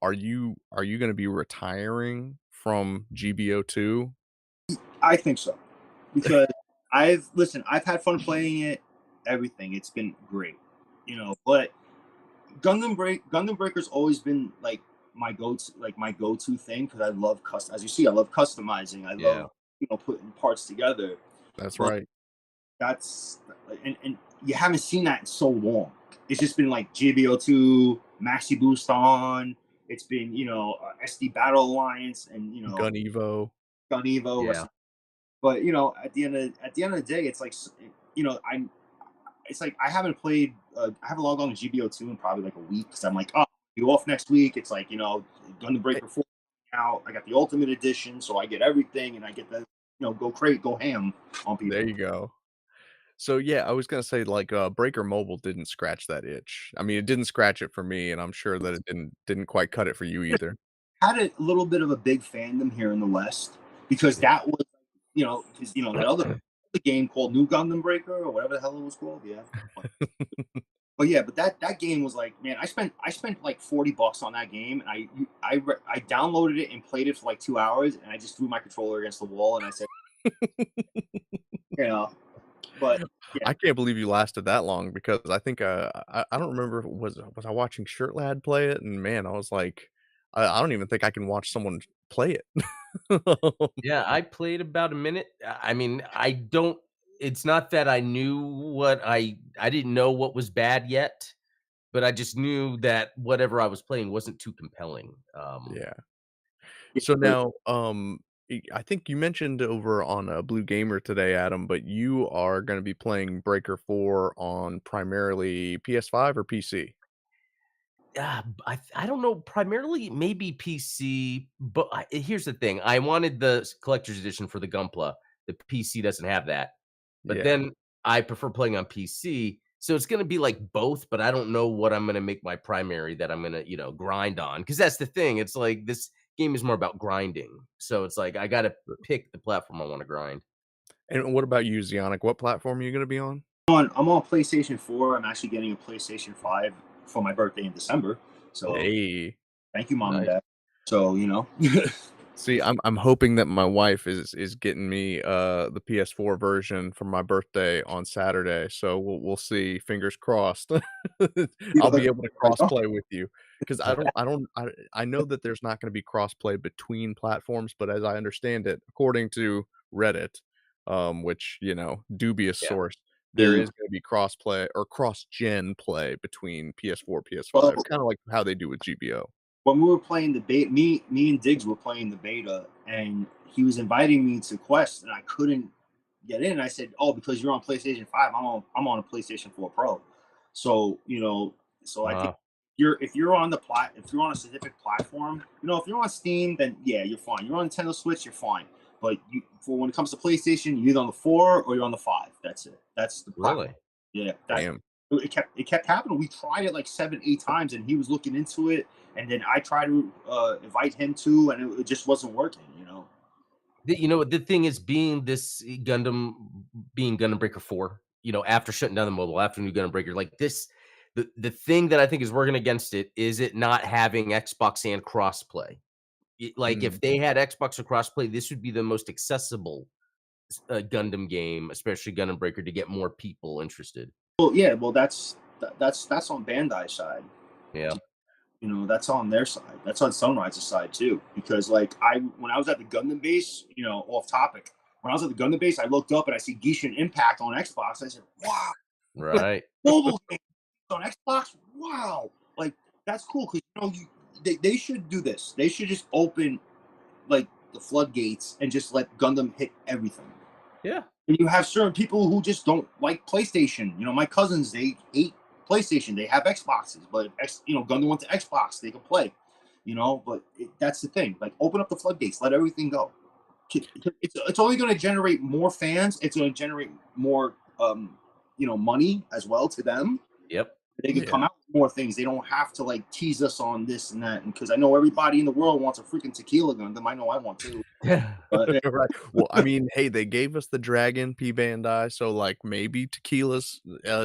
are you gonna be retiring from GBO2? I think so because I've had fun playing it. Everything, it's been great. But Gundam Breaker's always been like my go-to thing because I love as you see, I love customizing. I Yeah. love putting parts together. That's But right. that's and you haven't seen that in so long. It's just been like GBO2, Maxi Boost on. It's been SD Battle Alliance and Gun Evo. Gun Evo. Yeah. But at the end of the day, it's like I it's like I haven't played. I haven't logged on to GBO2 in probably like a week because I'm like, oh, you off next week. It's like Gun the Eh, Breaker 4 out. I got the Ultimate Edition, so I get everything, and I get the go ham on there people. you go. So, yeah, I was gonna say, like, Breaker Mobile didn't scratch that itch. I mean, it didn't scratch it for me, and I'm sure that it didn't quite cut it for you either. Had a little bit of a big fandom here in the West because Yeah. that was that other game called New Gundam Breaker or whatever the hell it was called. Yeah. But yeah, but that game was like, man, I spent like $40 on that game, and I downloaded it and played it for like 2 hours, and I just threw my controller against the wall, and I said, you know, but yeah, I can't believe you lasted that long because I think, I don't remember if it was I watching Shirt Lad play it? And man, I was like, I don't even think I can watch someone play it. Yeah, I played about a minute. I mean, I don't it's not that I knew I didn't know what was bad yet, but I just knew that whatever I was playing wasn't too compelling. Yeah. yeah, So but now, I think you mentioned over on, Blue Gamer today, Adam, but you are gonna be playing Breaker 4 on primarily PS5 or PC? I don't know, primarily maybe PC, but here's the thing, I wanted the collector's edition for the Gunpla. The PC doesn't have that, but Yeah. then I prefer playing on PC, so it's gonna be like both, but I don't know what I'm gonna make my primary that I'm gonna, grind on. Because that's the thing, it's like this game is more about grinding, so it's like I gotta pick the platform I wanna grind. And what about you, Zeonic? What platform are you gonna be on? I'm on PlayStation 4. I'm actually getting a PlayStation 5 for my birthday in December. So Hey. thank you, mom and Nice. dad. So See, I'm hoping that my wife is getting me, the PS4 version for my birthday on Saturday, so we'll see, fingers crossed. I'll be able to like, oh, crossplay with you because I know that there's not gonna be crossplay between platforms, but as I understand it, according to Reddit, which, dubious Yeah. source, there yeah. is gonna be crossplay or cross-gen play between PS4, Well, PS5, kinda like how they do with GBO. when we were playing the beta, me and Diggs were playing the beta, and he was inviting me to Quest, and I couldn't get in. I said, "Oh, because you're on PlayStation 5, I'm on a PlayStation 4 Pro." So I think Uh, if you're on if you're on a specific platform, if you're on Steam, then yeah, you're fine. You're on Nintendo Switch, you're fine. But for when it comes to PlayStation, you're either on the 4 or you're on the 5. That's it. That's the platform. really? Yeah, that Damn. it kept happening. We tried it like 7, 8 times, and he was looking into it, and then I tried to invite him to, and it just wasn't working. The thing is being this being Gundam Breaker 4, after shutting down the mobile, after New Gundam Breaker, like this the thing that I think is working against it is it not having Xbox and crossplay. Like, if Mm. they had Xbox or crossplay, this would be the most accessible, Gundam game, especially Gundam Breaker, to get more people interested. Well, yeah, well that's on Bandai's side. Yeah. that's on their side. That's on Sunrise's side too. Because like when I was at the Gundam base, off topic. When I was at the Gundam base, I looked up and I see Genshin Impact on Xbox. I said, "Wow, like Right. mobile game on Xbox! Wow, like that's cool." Because they should do this. They should just open like the floodgates and just let Gundam hit everything. Yeah. And you have certain people who just don't like PlayStation. My cousins, they hate PlayStation. They have Xboxes, but Gundam went to Xbox, they can play. But that's the thing. Like, open up the floodgates, let everything go. It's only going to generate more fans. It's going to generate more, money as well to them. Yep. They could Yeah. come out with more things. They don't have to like tease us on this and that. And because I know everybody in the world wants a freaking tequila Gundam. I know I want to. But Right. Well, I mean, hey, they gave us the Dragon P Bandai, so, like, maybe tequila's,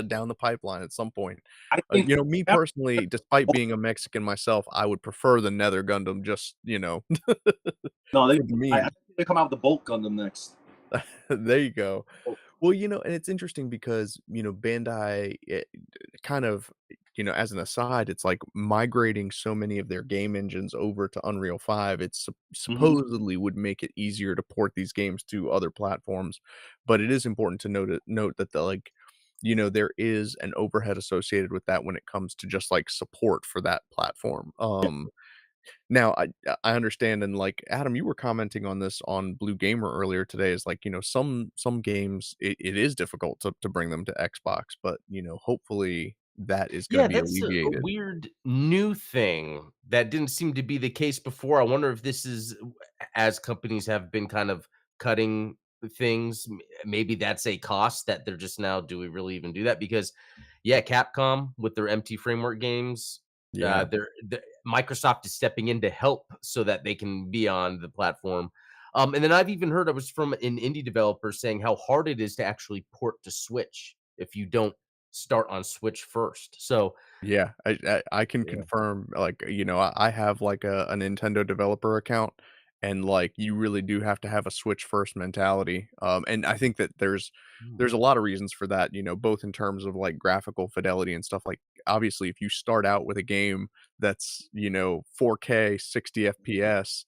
down the pipeline at some point. I think Me personally, despite being a Mexican myself, I would prefer the Nether Gundam just, no, for the I meme. think they come out with the Bolt Gundam next. There you go. Oh, Well, and it's interesting because, Bandai, kind of, as an aside, it's like migrating so many of their game engines over to Unreal 5. It's mhm. supposedly would make it easier to port these games to other platforms, but it is important to note that there is an overhead associated with that when it comes to just like support for that platform. Yeah, Now, I understand, and, like, Adam, you were commenting on this on Blue Gamer earlier today, is like, some games, it is difficult to bring them to Xbox, but, hopefully that is gonna Yeah, be that's a alleviated. weird new thing that didn't seem to be the case before. I wonder if this is as companies have been kind of cutting things, maybe that's a cost that they're just now, do we really even do that? Because yeah, Capcom with their MT Framework games, Yeah. Microsoft is stepping in to help so that they can be on the platform. And then I've even heard, I was from an indie developer saying how hard it is to actually port to Switch if you don't start on Switch first. So, Yeah, I can yeah. confirm, like, I have, like, a Nintendo developer account, and, like, you really do have to have a Switch first mentality, and I think that there's a lot of reasons for that, both in terms of, like, graphical fidelity and stuff, like, obviously, if you start out with a game that's, 4K, 60 FPS,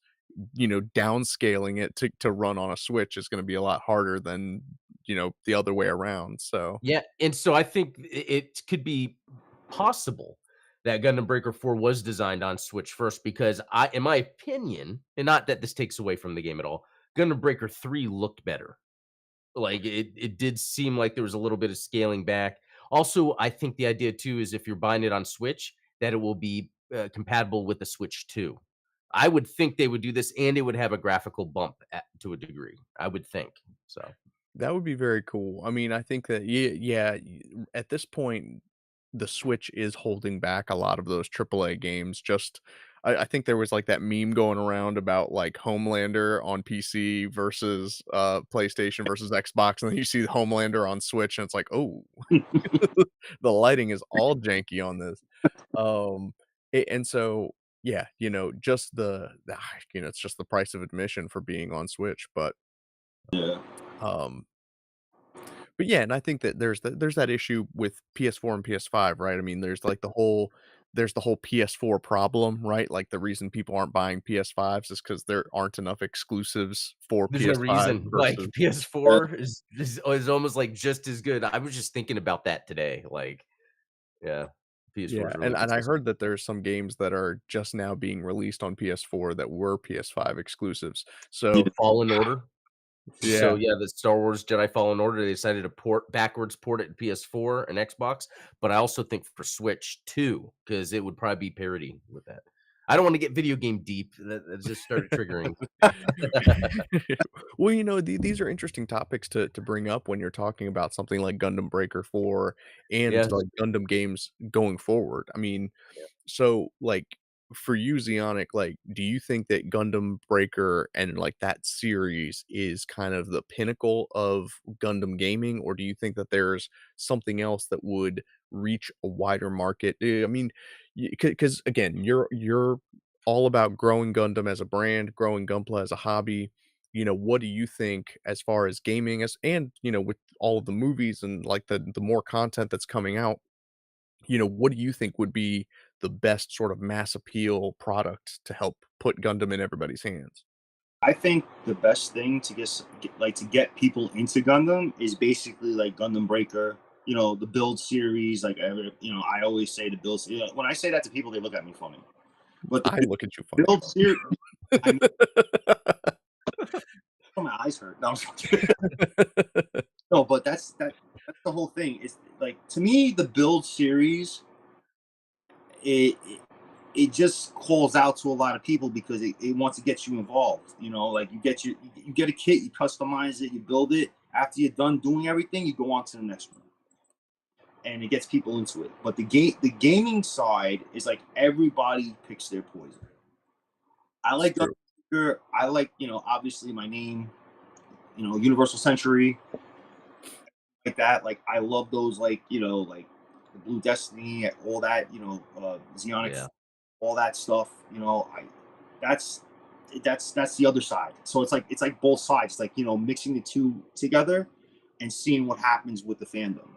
downscaling it to run on a Switch is gonna be a lot harder than, the other way around, so Yeah, and so I think it could be possible that Gundam Breaker 4 was designed on Switch first because in my opinion, and not that this takes away from the game at all, Gundam Breaker 3 looked better. Like, it did seem like there was a little bit of scaling back. Also, I think the idea too is if you're buying it on Switch, that it will be, compatible with the Switch 2. I would think they would do this, and it would have a graphical bump to a degree, I would think, so. that would be very cool. I mean, I think that yeah, at this point, the Switch is holding back a lot of those AAA games. Just, I think there was like that meme going around about like Homelander on PC versus PlayStation versus Xbox, and then you see Homelander on Switch, and it's like, oh, the lighting is all janky on this. Um, and so yeah, just it's just the price of admission for being on Switch, yeah, um but yeah, and I think that there's that issue with PS4 and PS5, right? I mean, there's the whole PS4 problem, right? Like, the reason people aren't buying PS5s is because there aren't enough exclusives for There's no PS5 reason, like, versus yeah, PS4 is almost, like, just as good. I was just thinking about that today, like, yeah, PS4 yeah, is and really and I consistent. heard that there's some games that are just now being released on PS4 that were PS5 exclusives. yeah, So, Fallen Order. So, yeah. yeah, the Star Wars Jedi Fallen Order, they decided to port it to PS4 and Xbox, but I also think for Switch too, because it would probably be parity with that. I don't wanna get video game deep, that just started triggering. Well, these are interesting topics to bring up when you're talking about something like Gundam Breaker 4 and, Yeah, like, Gundam games going forward. I mean, yeah. so, like, for you, Zeonic, like, do you think that Gundam Breaker and, like, that series is kind of the pinnacle of Gundam gaming, or do you think that there's something else that would reach a wider market? I mean, because again, you're all about growing Gundam as a brand, growing Gunpla as a hobby. What do you think as far as gaming as and, with all of the movies and, like, the more content that's coming out, what do you think would be the best sort of mass appeal product to help put Gundam in everybody's hands? I think the best thing to like to get people into Gundam is basically like Gundam Breaker. You know, the build series. Like, I always say the build. When I say that to people, they look at me funny. But the I look at you funny. build series, I mean, my eyes hurt. No, I'm just kidding. No, but that's the whole thing. It's like, to me, the build series, it it just calls out to a lot of people because it wants to get you involved. You know, like you get a kit, you customize it, you build it. After you're done doing everything, you go on to the next one, and it gets people into it. But the gaming side is like everybody picks their poison. I It's like true. Gunpla. I like, obviously my name, Universal Century, like that. Like, I love those, like, like the Blue Destiny, all that, Zeonic, Yeah. all that stuff. I that's that's the other side. So it's like both sides, like, mixing the two together and seeing what happens with the fandom.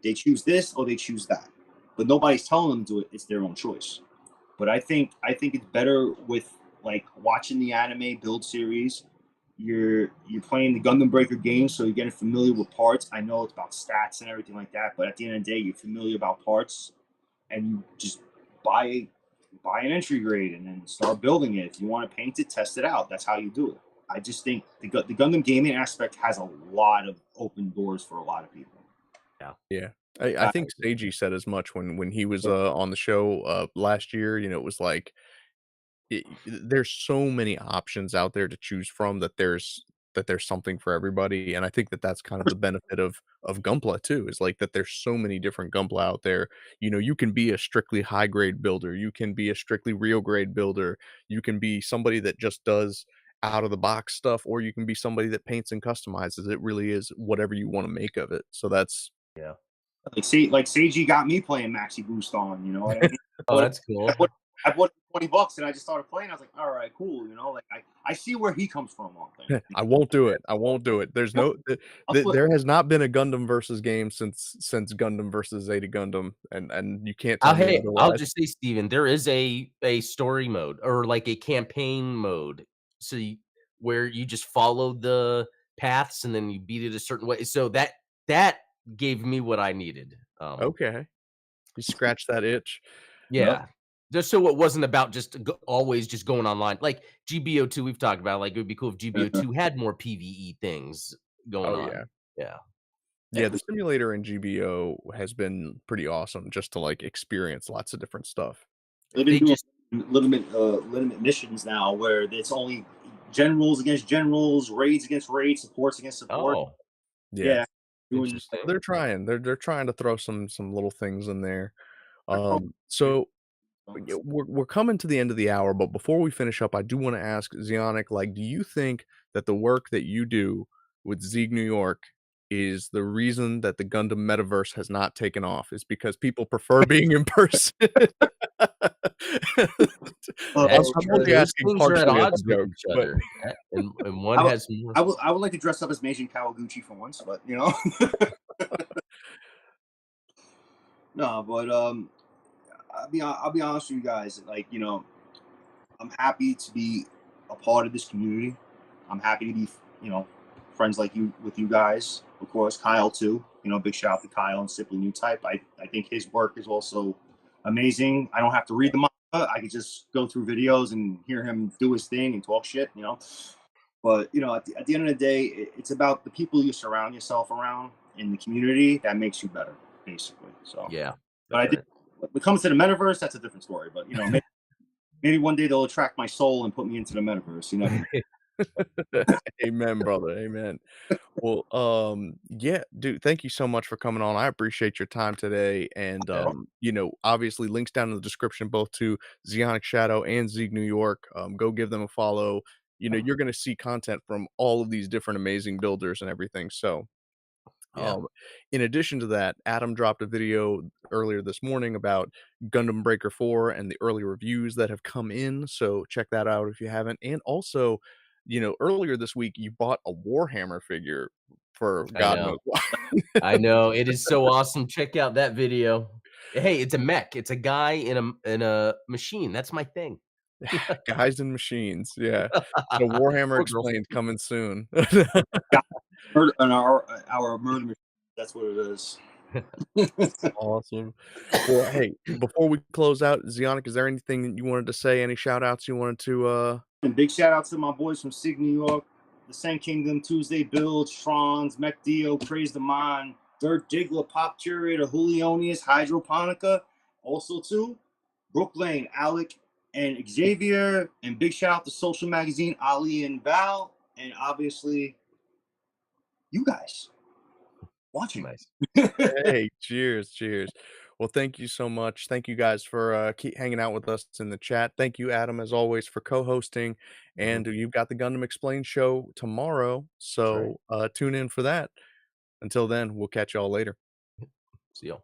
They choose this or they choose that, but nobody's telling them to do it. It's their own choice. But I think it's better with, like, watching the anime build series. You're playing the Gundam Breaker game, so you're getting familiar with parts. I know it's about stats and everything like that, but at the end of the day, you're familiar about parts, and you just buy buy an entry grade and then start building it. If you want to paint it, test it out. That's how you do it. I just think the Gundam gaming aspect has a lot of open doors for a lot of people. Yeah. Yeah. I Uh, think Seiji said as much when he was, yeah, on the show, last year. It was like, there's so many options out there to choose from that there's something for everybody, and I think that that's kind of the benefit of Gunpla too, is like that there's so many different Gunpla out there. You can be a strictly high grade builder, you can be a strictly real grade builder, you can be somebody that just does out of the box stuff, or you can be somebody that paints and customizes. It really is whatever you wanna make of it. So that's Yeah. like Seiji got me playing Maxi Boost on. You know what I mean? Oh, What that's I cool. put I put $20 and I just started playing. I was like, all right, cool. Like, I see where he comes from on things. I won't do it. I won't do it. There's no I'll flip. there has not been a Gundam versus game since Gundam versus Zeta Gundam, and you can't tell me I'll otherwise. just say, Steven, there is a story mode or like a campaign mode. So where you just follow the paths and then you beat it a certain way. So that gave me what I needed. Okay. You scratch that itch. Yep. Yeah. Just so it wasn't about just always just going online. Like GBO2, we've talked about. Like, it would be cool if GBO2 had more PvE things going Oh, on. yeah. Yeah. Yeah, the simulator in GBO has been pretty awesome just to, like, experience lots of different stuff. They've been They doing just legitimate missions now where it's only generals against generals, raids against raids, supports against support. oh, Yeah. Yeah, doing. interesting. They're trying. They're trying to throw some little things in there. I call So yeah, it- we're coming to the end of the hour, but before we finish up, I do wanna ask Zeonic, like, do you think that the work that you do with Sieg Nu York is the reason that the Gundam metaverse has not taken off? Is because people prefer being in person? That's I'm true. only Those asking things are at partially as a odds with joke, each but other, and one I would, has more. I would like to dress up as Meijin Kawaguchi for once, but no, but I'll be honest with you guys. Like, I'm happy to be a part of this community. I'm happy to be, friends like you with you guys. Of course, Kyle too. Big shout out to Kyle and Simply New Type. I think his work is also amazing. I don't have to read the manga. I can just go through videos and hear him do his thing and talk shit. But at the end of the day, it's about the people you surround yourself around in the community that makes you better, basically. So, Yeah, but that's right. when it comes to the metaverse, that's a different story. But maybe one day they'll attract my soul and put me into the metaverse. You never know. Amen, brother, amen. Well, yeah, dude, thank you so much for coming on. I appreciate your time today. And Yeah, obviously links down in the description both to Zeonic Shadow and Sieg New York. Go give them a follow. You're gonna see content from all of these different amazing builders and everything. So yeah. in addition to that, Adam dropped a video earlier this morning about Gundam Breaker 4 and the early reviews that have come in. So check that out if you haven't. And also, earlier this week you bought a Warhammer figure for I God know. knows why. I know. It is so awesome. Check out that video. Hey, it's a mech. It's a guy in a machine. That's my thing. Guys and machines, yeah. So Warhammer Or girls. Explained coming soon. Got murder on our murder machine. That's what it is. Awesome. Well, hey, before we close out, Zeonic, is there anything that you wanted to say? Any shout outs you wanted to And big shout out to my boys from Sieg Nu York, the Sand Kingdom, Tuesday Build, Trons, Mech Dio, Praise the Mind, Dirt Diggler, Pop Curator, Julionius, Hydroponica. Also to Brooke Lane, Alec, and Xavier. And big shout out to Social Magazine, Ali and Val. And obviously, you guys watching. Nice. Hey, cheers, cheers. Well, thank you so much. Thank you guys for keep hanging out with us in the chat. Thank you, Adam, as always, for co-hosting. Mhm. And you've got the Gundam Explained show tomorrow, That's right. so tune in for that. Until then, we'll catch y'all later. See y'all.